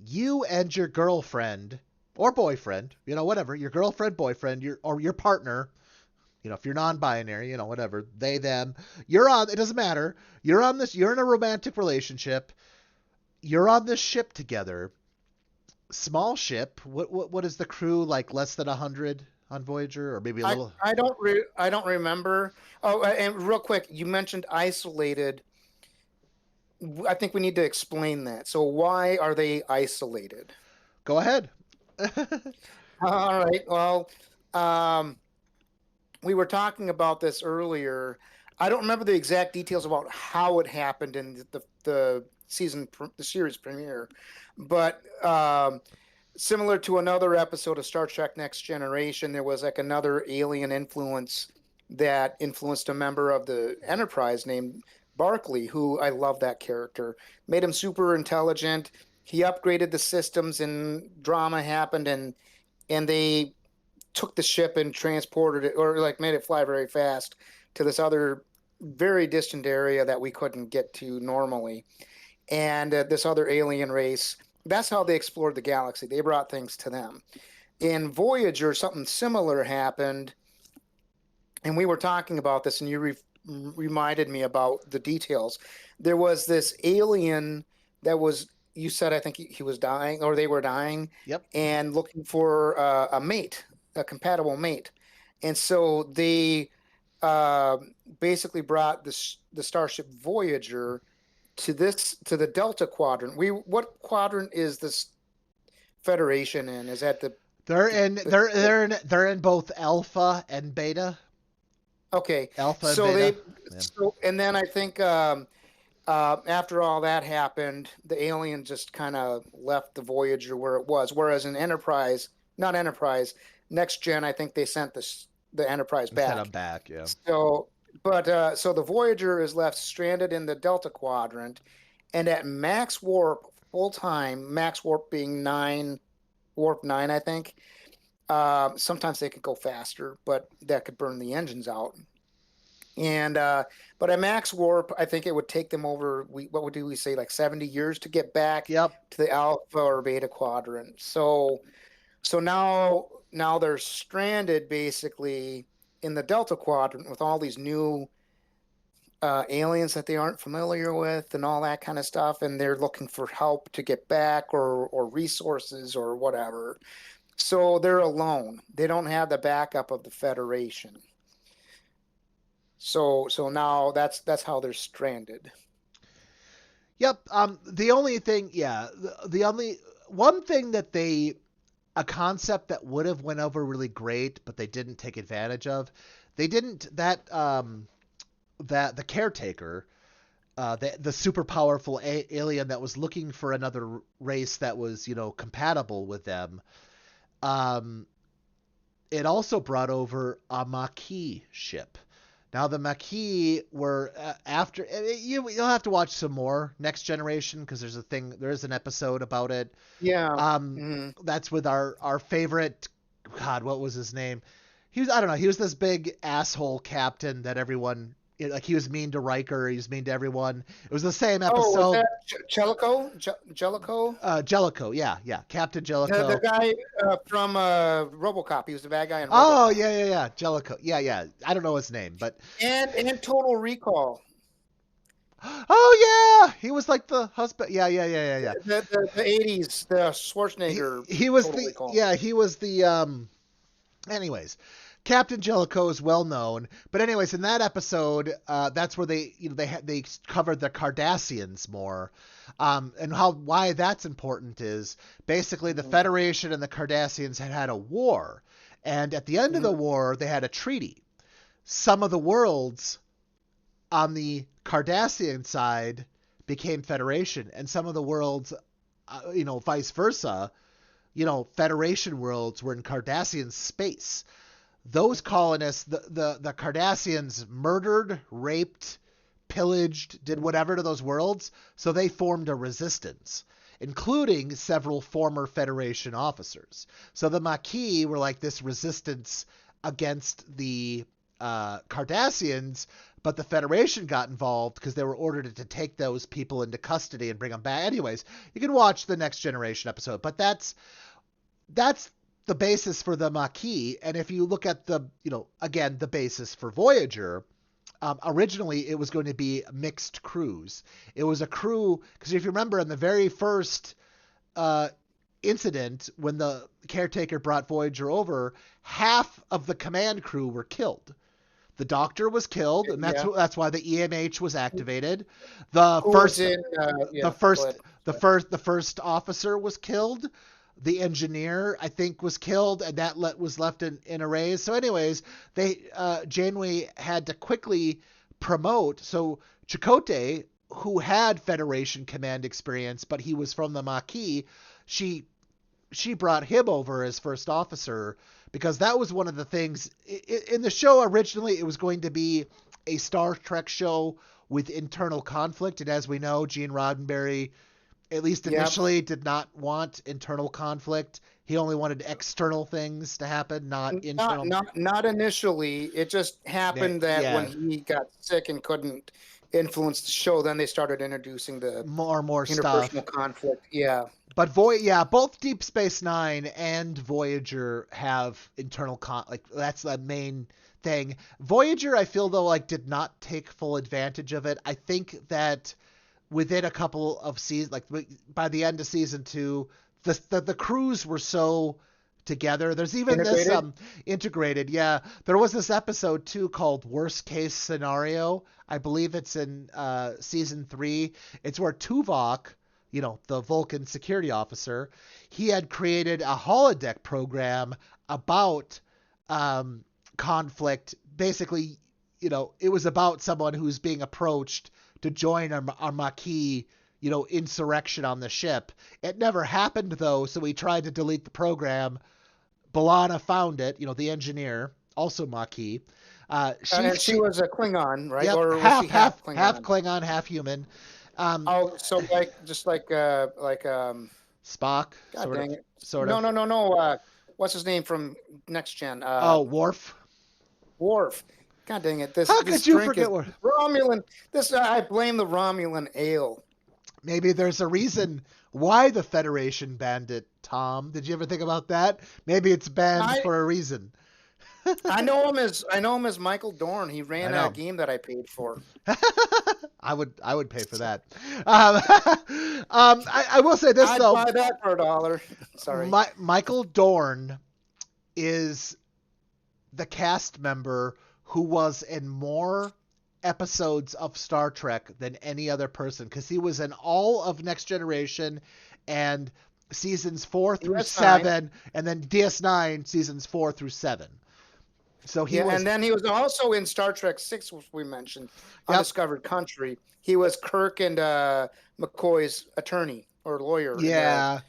You and your girlfriend or boyfriend, whatever, your girlfriend, boyfriend, or your partner, if you're non-binary, whatever, they, them, it doesn't matter. You're in a romantic relationship. You're on this ship together. Small ship. What is the crew like? Less than 100 on Voyager, or maybe a little. I don't remember. Oh, and real quick, you mentioned isolated. I think we need to explain that. So why are they isolated? Go ahead. All right. Well, um, we were talking about this earlier. I don't remember the exact details about how it happened in the the series premiere, but similar to another episode of Star Trek Next Generation, there was like another alien influence that influenced a member of the Enterprise named Barclay, who I love that character. Made him super intelligent. He upgraded the systems and drama happened and they took the ship and transported it or like made it fly very fast to this other very distant area that we couldn't get to normally. And this other alien race, that's how they explored the galaxy. They brought things to them. In Voyager, something similar happened, and we were talking about this, and you reminded me about the details. There was this alien that was, you said, I think he was dying, or they were dying, Yep. and looking for a mate, a compatible mate. And so they uh, basically brought the Starship Voyager to the Delta Quadrant. What quadrant is this Federation in? Is that They're the, in the, they're the they're in they're in both alpha and beta. okay? Alpha and So beta. they Yeah. so and then I think after all that happened, the alien just kind of left the Voyager where it was. Whereas in Enterprise, not Enterprise, Next Gen, I think they sent the Enterprise Set them back. back. Yeah. So, but so the Voyager is left stranded in the Delta Quadrant, and at max warp full time, max warp being warp 9, I think. Sometimes they could go faster, but that could burn the engines out. And but at max warp, I think it would take them over. What would do we say, like 70 years to get back Yep. to the Alpha or Beta quadrant. So now they're stranded basically in the Delta quadrant with all these new aliens that they aren't familiar with and all that kind of stuff, and they're looking for help to get back or resources or whatever. So they're alone. They don't have the backup of the Federation. So now that's how they're stranded. Yep. The only thing, yeah, the only one thing that a concept that would have went over really great, but they didn't take advantage of. They didn't that the caretaker, the super powerful alien that was looking for another race that was compatible with them. Um, it also brought over a Maquis ship. Now the Maquis were after you'll have to watch some more Next Generation because there's an episode about it. Yeah. Mm-hmm. That's with our favorite. God, what was his name? I don't know. He was this big asshole captain that everyone like. He was mean to Riker. He was mean to everyone. It was the same episode. Oh, was that Jellicoe? Jellicoe? Jellicoe, yeah, Captain Jellicoe. The guy from RoboCop. He was the bad guy in RoboCop. Oh yeah, Jellicoe. Yeah. I don't know his name, but and Total Recall. Oh yeah, he was like the husband. Yeah. The 80s, the Schwarzenegger. He was the Recall. Yeah, he was the Anyways, Captain Jellicoe is well known, but anyways, in that episode, that's where they covered the Cardassians more, and why that's important is basically the Federation and the Cardassians had a war, and at the end of the war they had a treaty. Some of the worlds on the Cardassian side became Federation, and some of the worlds, vice versa. Federation worlds were in Cardassian space. Those colonists, the Cardassians murdered, raped, pillaged, did whatever to those worlds, so they formed a resistance, including several former Federation officers. So the Maquis were like this resistance against the Cardassians, but the Federation got involved because they were ordered to take those people into custody and bring them back. Anyways, you can watch the Next Generation episode, but that's the basis for the Maquis. And if you look at the basis for Voyager, originally it was going to be mixed crews. It was a crew, because if you remember in the very first incident when the caretaker brought Voyager over, half of the command crew were killed. The doctor was killed, and that's why the EMH was activated. The first officer was killed. The engineer, I think, was killed, and that was left in arrays. So, anyways, Janeway had to quickly promote. So Chakotay, who had Federation command experience, but he was from the Maquis, she brought him over as first officer, because that was one of the things in the show. Originally, it was going to be a Star Trek show with internal conflict, and as we know, Gene Roddenberry, at least initially, did not want internal conflict. He only wanted external things to happen, not internal. Not initially. It just happened that when he got sick and couldn't influence the show, then they started introducing the more interpersonal stuff. Conflict. Yeah. But both Deep Space Nine and Voyager have internal conflict. That's the main thing. Voyager, I feel though, did not take full advantage of it. I think that within a couple of seasons, by the end of season 2, the crews were so together. There's even this integrated. Yeah, there was this episode too called Worst Case Scenario. I believe it's in season 3. It's where Tuvok, the Vulcan security officer, he had created a holodeck program about conflict. Basically, it was about someone who's being approached to join our Maquis, insurrection on the ship. It never happened, though, so we tried to delete the program. B'Elanna found it, the engineer, also Maquis. She was a Klingon, right? Yep, or was half she half Klingon? Half Klingon, half human. So just like Spock. God dang it! Sort of. No. What's his name from Next Gen? Worf. Worf. God dang it! How could you forget Worf? Romulan. I blame the Romulan ale. Maybe there's a reason why the Federation banned it, Tom. Did you ever think about that? Maybe it's banned for a reason. I know him as Michael Dorn. He I ran a know. game that I paid for. I would pay for that. I will say this I'd though. buy that for $1. Sorry. Michael Dorn is the cast member who was in more episodes of Star Trek than any other person, because he was in all of Next Generation and seasons 4 through DS9. 7, and then DS9 seasons 4 through 7. So he Yeah, was. and then he was also in Star Trek 6, which we mentioned, Yep. Undiscovered Country. He was Kirk and McCoy's attorney or lawyer in the Yeah.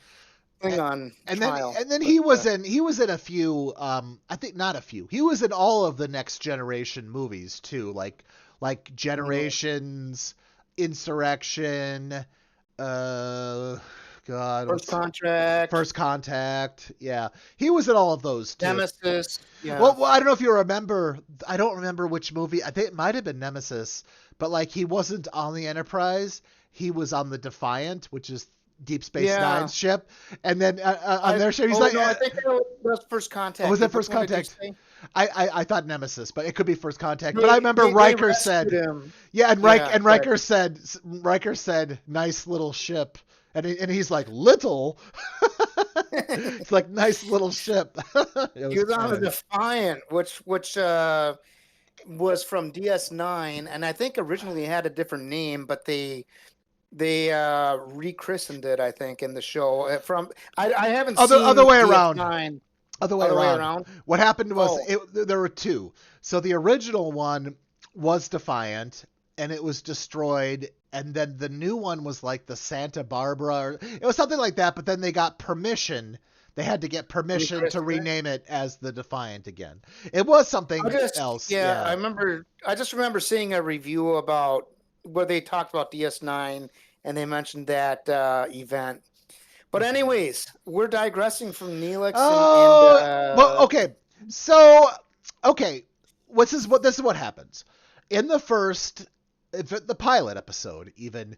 Klingon And trial. then he was in a few, I think not a few. He was in all of the Next Generation movies too, like Generations, Insurrection, God, First Contact. Yeah, he was in all of those too. Nemesis. Yeah. Well, I don't know if you remember. I don't remember which movie. I think it might have been Nemesis, but like he wasn't on the Enterprise. He was on the Defiant, which is Deep Space Nine's ship, and then on their ship, he's no, I think that was First Contact. Oh, was that First Contact? I thought Nemesis, but it could be First Contact. But I remember Riker said, him. Yeah, and Riker said, "Nice little ship," and he's like, "Little." It's like nice little ship. He was on the Defiant, which was from DS9, and I think originally had a different name, but they rechristened it, I think, in the show. I haven't seen other way around. DS9. Other way around. What happened was there were two. So the original one was Defiant, and it was destroyed. And then the new one was like the Santa Barbara. It was something like that. But then they got permission. They had to get permission to rename it as the Defiant again. It was something else. Yeah, I just remember seeing a review about where they talked about DS9 and they mentioned that event. But anyways, we're digressing from Neelix. Well, okay. So, okay, this is what happens in the pilot episode. Even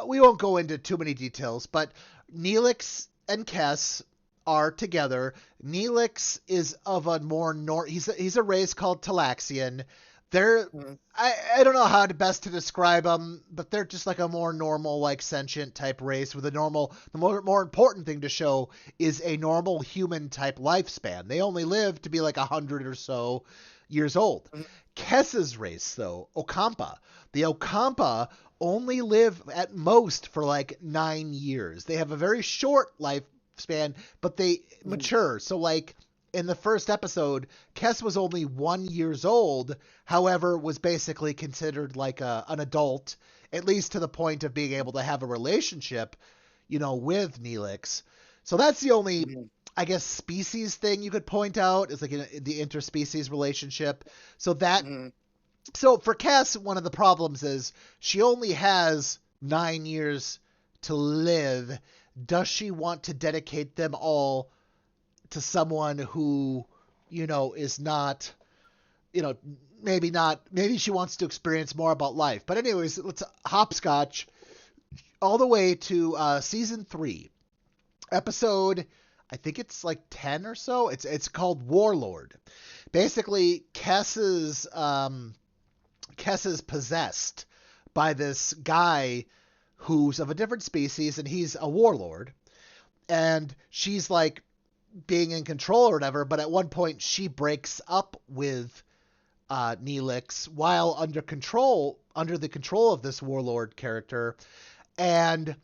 we won't go into too many details, but Neelix and Kes are together. Neelix is of a more he's a race called Talaxian. They're I don't know how best to describe them, but they're just like a more normal, like sentient type race with the more important thing to show is a normal human type lifespan. They only live to be like 100 or so years old. Kes's race though, Ocampa. The Ocampa only live at most for like 9 years. They have a very short lifespan, but they mature. So like in the first episode, Kes was only 1 year old, however, was basically considered like an adult, at least to the point of being able to have a relationship, with Neelix. So that's the only, I guess, species thing you could point out is like the interspecies relationship. So that, so for Kes, one of the problems is she only has 9 years to live. Does she want to dedicate them all to someone who, is not, maybe she wants to experience more about life. But anyways, let's hopscotch all the way to season 3, episode, I think it's like 10 or so. It's called Warlord. Basically, Kes is possessed by this guy who's of a different species, and he's a warlord. And she's like being in control or whatever, but at one point she breaks up with Neelix while under the control of this warlord character. And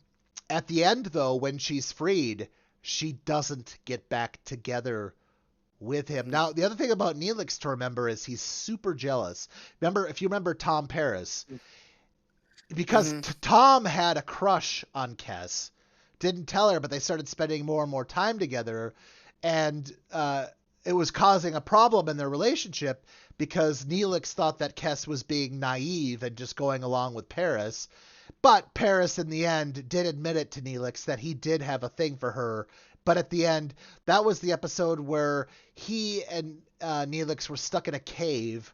at the end, though, when she's freed, she doesn't get back together with him. Now, the other thing about Neelix to remember is he's super jealous. If you remember Thom Paris, because Thom had a crush on Kes, didn't tell her, but they started spending more and more time together. And it was causing a problem in their relationship because Neelix thought that Kes was being naive and just going along with Paris. But Paris, in the end, did admit it to Neelix that he did have a thing for her. But at the end, that was the episode where he and Neelix were stuck in a cave,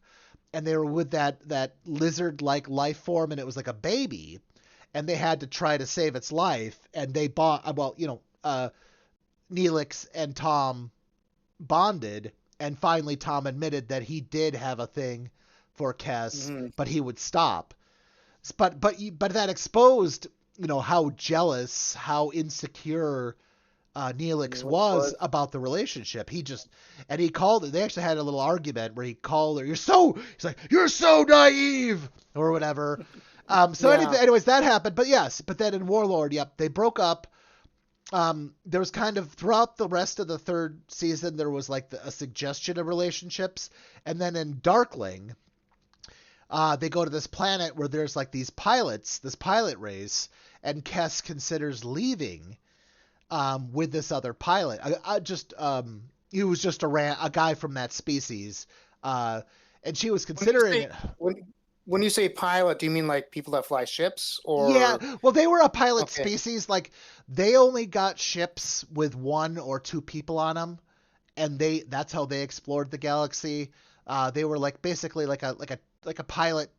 and they were with that lizard-like life form, and it was like a baby. And they had to try to save its life, and they Neelix and Thom bonded, And finally, Thom admitted that he did have a thing for Kes, Mm-hmm. but he would stop. But that exposed, how jealous, how insecure Neelix Neelix was. was about the relationship. He called it. They actually had a little argument where he called her. He's like, you're so naive, or whatever. Yeah. Anyways, that happened. But yes, but then in Warlord, yep, they broke up. There was kind of throughout the rest of the third season, there was like a suggestion of relationships, and then in Darkling, they go to this planet where there's like this pilot race, and Kes considers leaving with this other pilot. He was just a guy from that species, and she was considering it. When you say pilot, do you mean like people that fly ships, or? Yeah, well, they were a pilot Okay. species. Like they only got ships with 1 or 2 people on them, and that's how they explored the galaxy. They were like basically like a pilot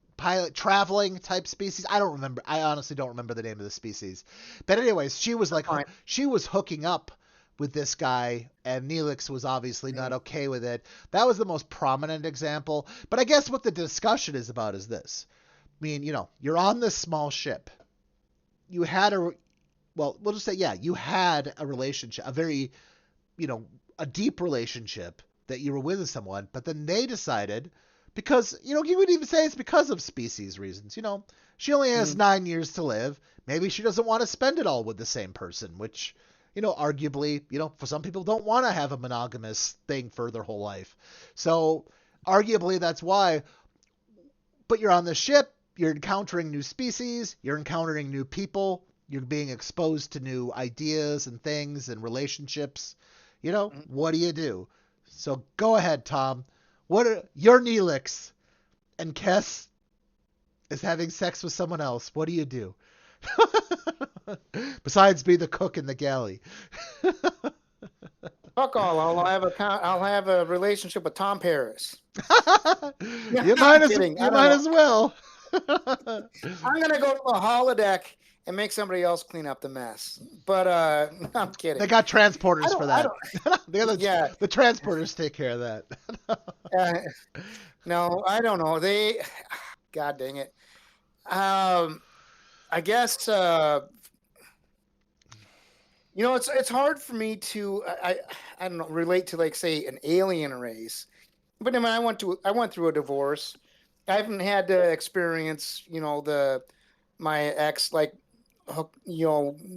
traveling type species. I don't remember. I honestly don't remember the name of the species. But anyways, she was like Fine. she was hooking up with this guy, and Neelix was obviously not okay with it. That was the most prominent example. But I guess what the discussion is about is this. I mean, you're on this small ship. You had we'll just say, yeah, you had a relationship, a very, a deep relationship that you were with someone, but then they decided, because, you would even say it's because of species reasons, she only has 9 years to live. Maybe she doesn't want to spend it all with the same person, which, arguably, for some people don't want to have a monogamous thing for their whole life. So arguably that's why. But you're on the ship, you're encountering new species, you're encountering new people, you're being exposed to new ideas and things and relationships. What do you do? So go ahead, Thom. You're Neelix, and Kes is having sex with someone else. What do you do? Besides be the cook in the galley. Fuck all. I'll have a relationship with Tom Paris. You might as well. I'm gonna go to the holodeck and make somebody else clean up the mess. But I'm kidding. They got transporters for that. Yeah. The transporters take care of that. No, I don't know. God dang it. I guess it's hard for me to I don't know, relate to, like, say, an alien race. But I mean, I went through a divorce. I haven't had to experience, my ex, like,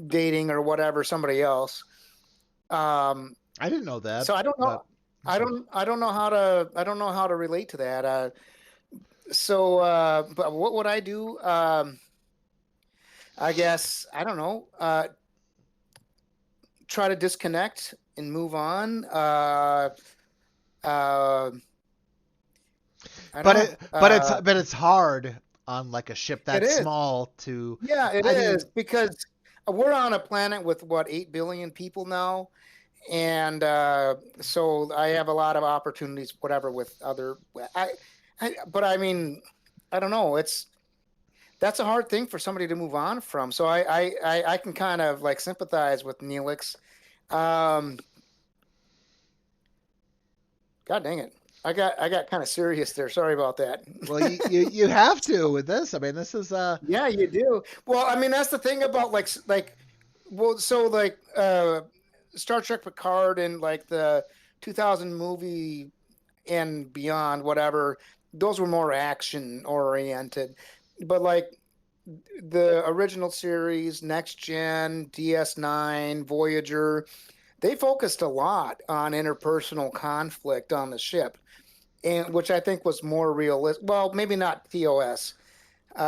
dating or whatever somebody else. I didn't know that. So I don't know. I don't know how to relate to that. But what would I do? I guess, I don't know. Try to disconnect and move on. But it's hard on like a ship that small to. Yeah, it is, because we're on a planet with 8 billion people now, and so I have a lot of opportunities, whatever, with other. But I mean, I don't know. That's a hard thing for somebody to move on from. So I can kind of like sympathize with Neelix. God dang it. I got kind of serious there. Sorry about that. Well, you have to with this. I mean, this is Yeah, you do. Well, I mean, that's the thing about Star Trek Picard and like the 2000 movie and beyond, whatever, those were more action oriented. But like the original series, Next Gen, DS9, Voyager, they focused a lot on interpersonal conflict on the ship, and which I think was more realistic. Well, maybe not TOS,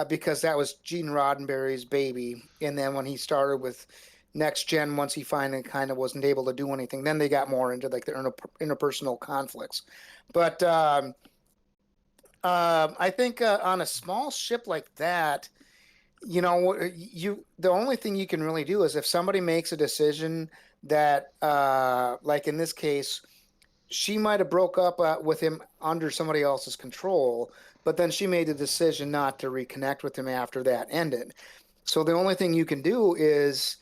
because that was Gene Roddenberry's baby. And then when he started with Next Gen, once he finally kind of wasn't able to do anything, then they got more into like the interpersonal conflicts. But I think on a small ship like that, the only thing you can really do is if somebody makes a decision that, like in this case, she might have broke up with him under somebody else's control, but then she made the decision not to reconnect with him after that ended. So the only thing you can do is,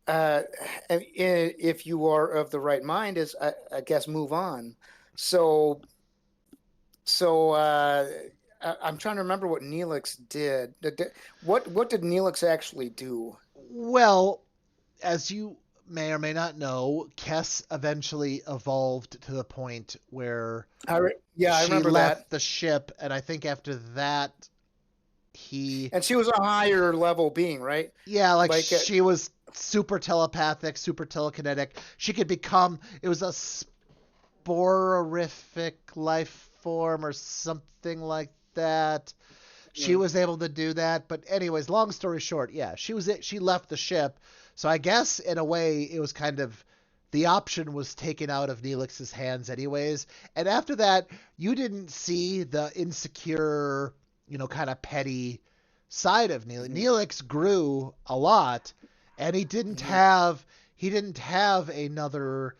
if you are of the right mind, is I guess move on. So so I'm trying to remember what Neelix did. What did Neelix actually do? Well, as you may or may not know, Kess eventually evolved to the point where Yeah, I she remember that. left the ship, and I think after that, he, And she was a higher level being, right? yeah, like Like, she was super telepathic, super telekinetic. She could become, it was a sporific life form or something like that. She mm, was able to do that. But anyways, long story short, yeah, she left the ship. So I guess in a way it was kind of the option was taken out of Neelix's hands anyways. And after that, you didn't see the insecure, kind of petty side of Neelix. mm, Neelix grew a lot, and mm. he didn't have another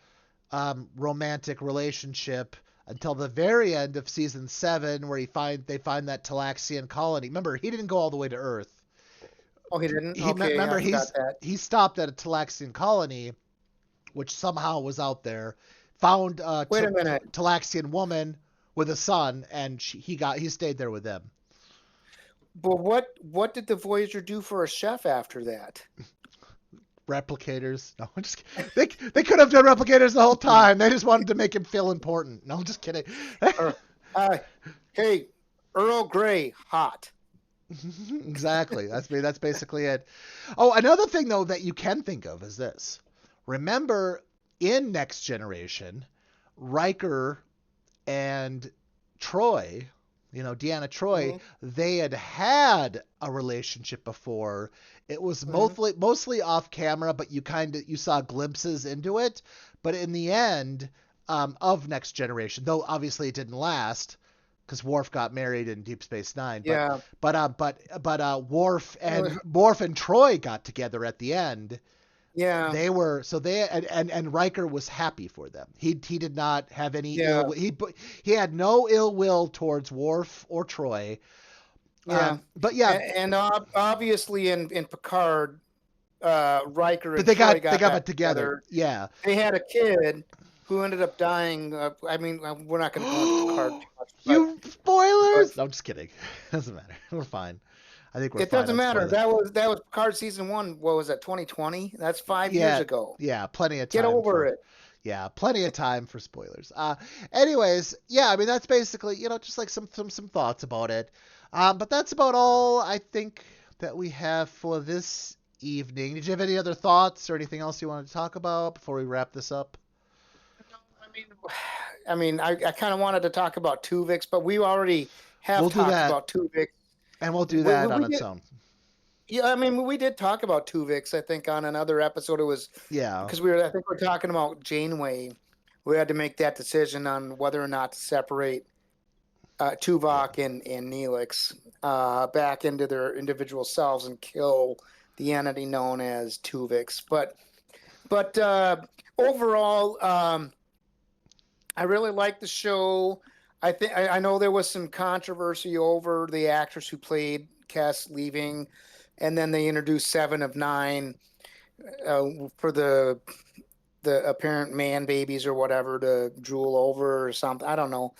romantic relationship until the very end of season 7, where they find that Talaxian colony. Remember, he didn't go all the way to Earth. Oh, he didn't. He Okay, I remember forgot that. he stopped at a Talaxian colony, which somehow was out there. Found a Wait a minute. Talaxian woman with a son, and he stayed there with them. But what did the Voyager do for a chef after that? Replicators. No, I'm just kidding. They could have done replicators the whole time. They just wanted to make him feel important. No, I'm just kidding. Or, uh, hey, Earl Grey, hot. Exactly. That's basically it. Oh, another thing though that you can think of is this. Remember in Next Generation, Riker and Troy, Deanna Troy, Hmm. they had a relationship before. It was Hmm. mostly off camera, but you saw glimpses into it. But in the end, of Next Generation, though obviously it didn't last because Worf got married in Deep Space Nine. But Yeah. Worf and Troy got together at the end. Yeah. And Riker was happy for them. He did not have any Yeah. ill. He had no ill will towards Worf or Troy. Yeah. But yeah, And obviously in Picard, Riker but and Troy they got got back it together. together. Yeah. They had a kid who ended up dying. I mean, we're not going to go into Picard too much, You but spoilers? No, I'm just kidding. Doesn't matter. We're fine. I think we're it fine doesn't on matter. spoilers. That was Picard season 1. What was that? 2020? That's 5 years Yeah, ago. yeah, plenty of Get time over for it. yeah, plenty of time for spoilers. Anyways, yeah, I mean that's basically just like some thoughts about it. But that's about all I think that we have for this evening. Did you have any other thoughts or anything else you wanted to talk about before we wrap this up? I mean, I kind of wanted to talk about Tuvix, but we already have We'll do talked that, about Tuvix. and we'll do We, we, that on we its did, own. yeah. I mean, we did talk about Tuvix. I think on another episode, it was Yeah, because I think we're talking about Janeway. We had to make that decision on whether or not to separate yeah. Tuvok and Neelix back into their individual selves and kill the entity known as Tuvix. But overall, I really like the show. I know there was some controversy over the actress who played Kes leaving, and then they introduced Seven of Nine for the apparent man babies or whatever to drool over or something. I don't know.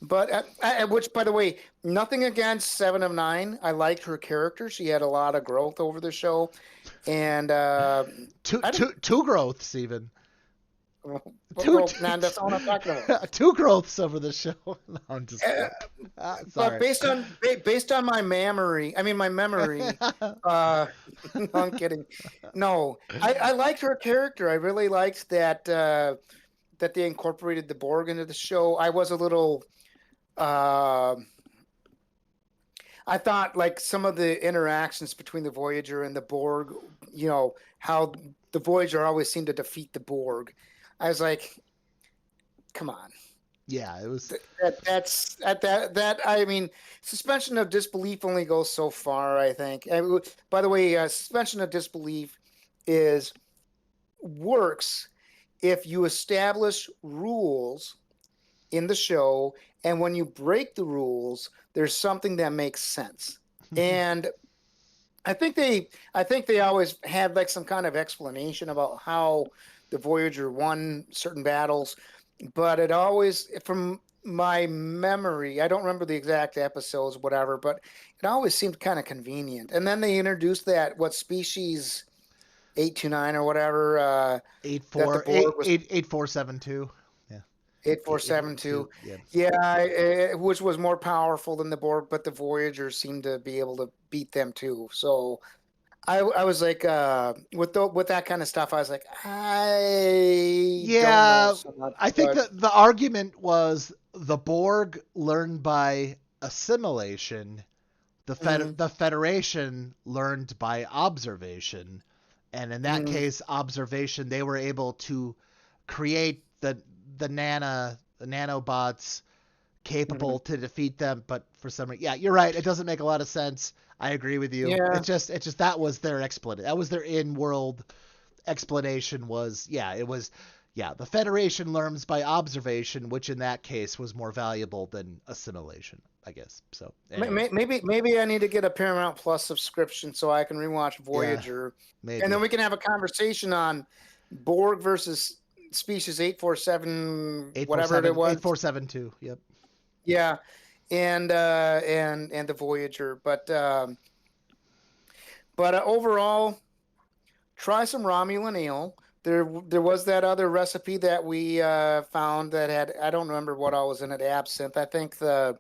But which, by the way, nothing against Seven of Nine. I liked her character. She had a lot of growth over the show, and I don't. Two growths even. What Two, growth? two, Nah, that's not what I'm talking about. two growths over the show. No, I'm just Uh, kidding. but Sorry. based on my memory, my memory. Uh, no, I'm kidding. No, I liked her character. I really liked that they incorporated the Borg into the show. I was a little. Uh, I thought like some of the interactions between the Voyager and the Borg, how the Voyager always seemed to defeat the Borg. I was like, come on. Yeah, it was. That I mean, suspension of disbelief only goes so far. I think. By the way, suspension of disbelief is works if you establish rules in the show, and when you break the rules, there's something that makes sense. And I think they always had like some kind of explanation about how the Voyager won certain battles. but it always, from my memory, I don't remember the exact episodes, whatever, but it always seemed kind of convenient. And then they introduced that, what, species 829 or whatever, that the Borg was 8472. Yeah. 8472. 8472. Yeah. Yeah, which was more powerful than the Borg, but the Voyagers seemed to be able to beat them too. So I was like, with that kind of stuff, I was like, I don't know Yeah, so much, I think but that the argument was the Borg learned by assimilation, mm, the Federation learned by observation, and in that mm, case, observation, they were able to create the nanobots mm, capable to defeat them. But for some reason, yeah, you're right. It doesn't make a lot of sense. I agree with you. yeah, It's just that was their explanation. That was their in-world explanation. Was yeah, it was yeah. The Federation learns by observation, which in that case was more valuable than assimilation, I guess. So, anyways, maybe I need to get a Paramount Plus subscription so I can rewatch yeah, Voyager, and then maybe we can have a conversation on Borg versus Species 847, whatever it was. 8472. Yep. Yeah, and the Voyager, but overall, try some Romulan ale. There was that other recipe that we found that had, I don't remember what all was in it. Absinthe. I think the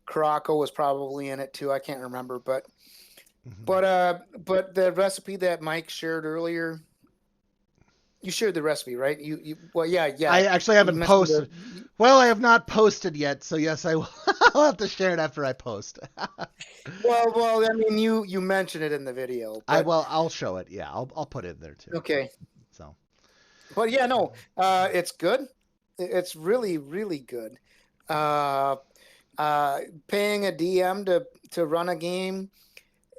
Curaçao was probably in it too. I can't remember, Mm-hmm. but the recipe that Mike shared earlier, you shared the recipe, right? You well, yeah. I actually You haven't mentioned posted. Well, I have not posted yet, so yes, I will. I'll have to share it after I post. well. I mean, you mentioned it in the video, I but will. I'll show it. Yeah, I'll put it in there too. okay. So But yeah, no, it's good. It's really, really good. Uh, Paying a DM to run a game,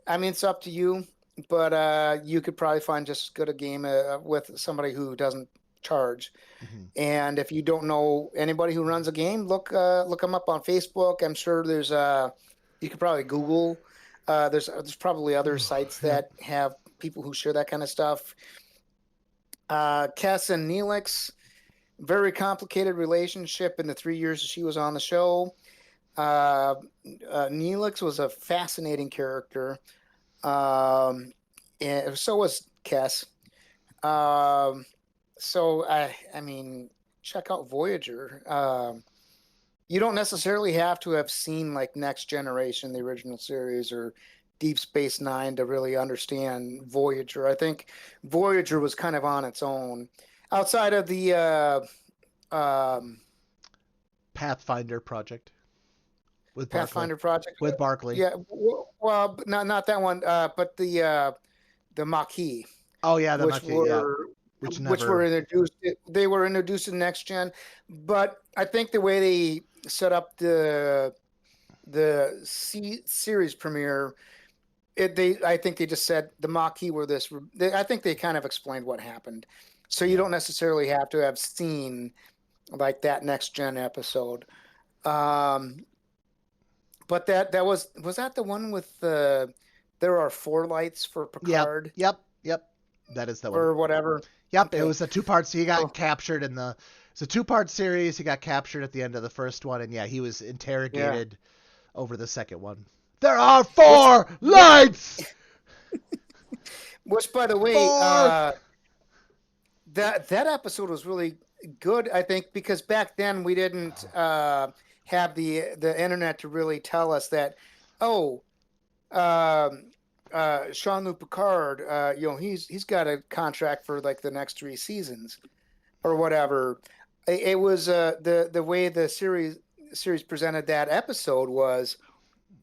I mean, it's up to you, but you could probably find just as good a game with somebody who doesn't charge. mhm. And if you don't know anybody who runs a game, look them up on Facebook. I'm sure there's you could probably Google. There's probably other sites Yep. that have people who share that kind of stuff. Kes and Neelix, very complicated relationship in the 3 years she was on the show. Uh, Neelix was a fascinating character. And so was Kes. Um, so I mean, check out Voyager. You don't necessarily have to have seen like Next Generation, the original series, or Deep Space Nine to really understand Voyager. I think Voyager was kind of on its own outside of the um, Pathfinder project with Barclay. Pathfinder project. With Barclay. Yeah, well, not that one, but the Maquis, Oh yeah, the which monkey. Yeah, were which which were never. introduced. They were introduced in Next Gen, but I think the way they set up the series premiere, I think they just said the Maquis were this. I think they kind of explained what happened, so you Yeah. don't necessarily have to have seen like that Next Gen episode. Um, but that was that the one with the there are four lights for Yep. Picard Yep. Yep. That is the one. or whatever. Yep. It Okay. was a two-part. So he got So captured in the. It's a two-part series. He got captured at the end of the first one, and yeah, he was yeah. interrogated over the second one. There are Which four which lights. which by the way, Four. that episode was really good, I think, because back then we didn't have the internet to really tell us that, oh, um, Jean-Luc Picard, he's got a contract for like the next 3 seasons or whatever. It was the way the series presented that episode was,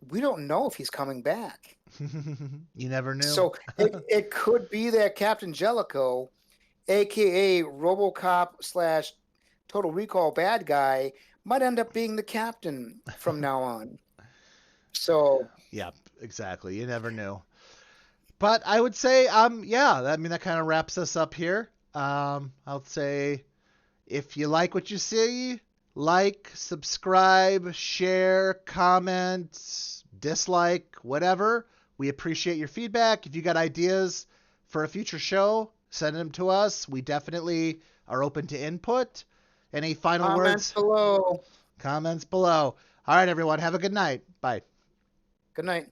we don't know if he's coming back. You never knew. So it could be that Captain Jellicoe, aka RoboCop slash Total Recall bad guy, might end up being the captain from now on. So Yeah, exactly. You never knew. But I would say, yeah, I mean, that kind of wraps us up here. I'll say if you like what you see, like, subscribe, share, comment, dislike, whatever. We appreciate your feedback. If you got ideas for a future show, send them to us. We definitely are open to input. Any final Comments words? below. Comments below. All right, everyone. Have a good night. Bye. Good night.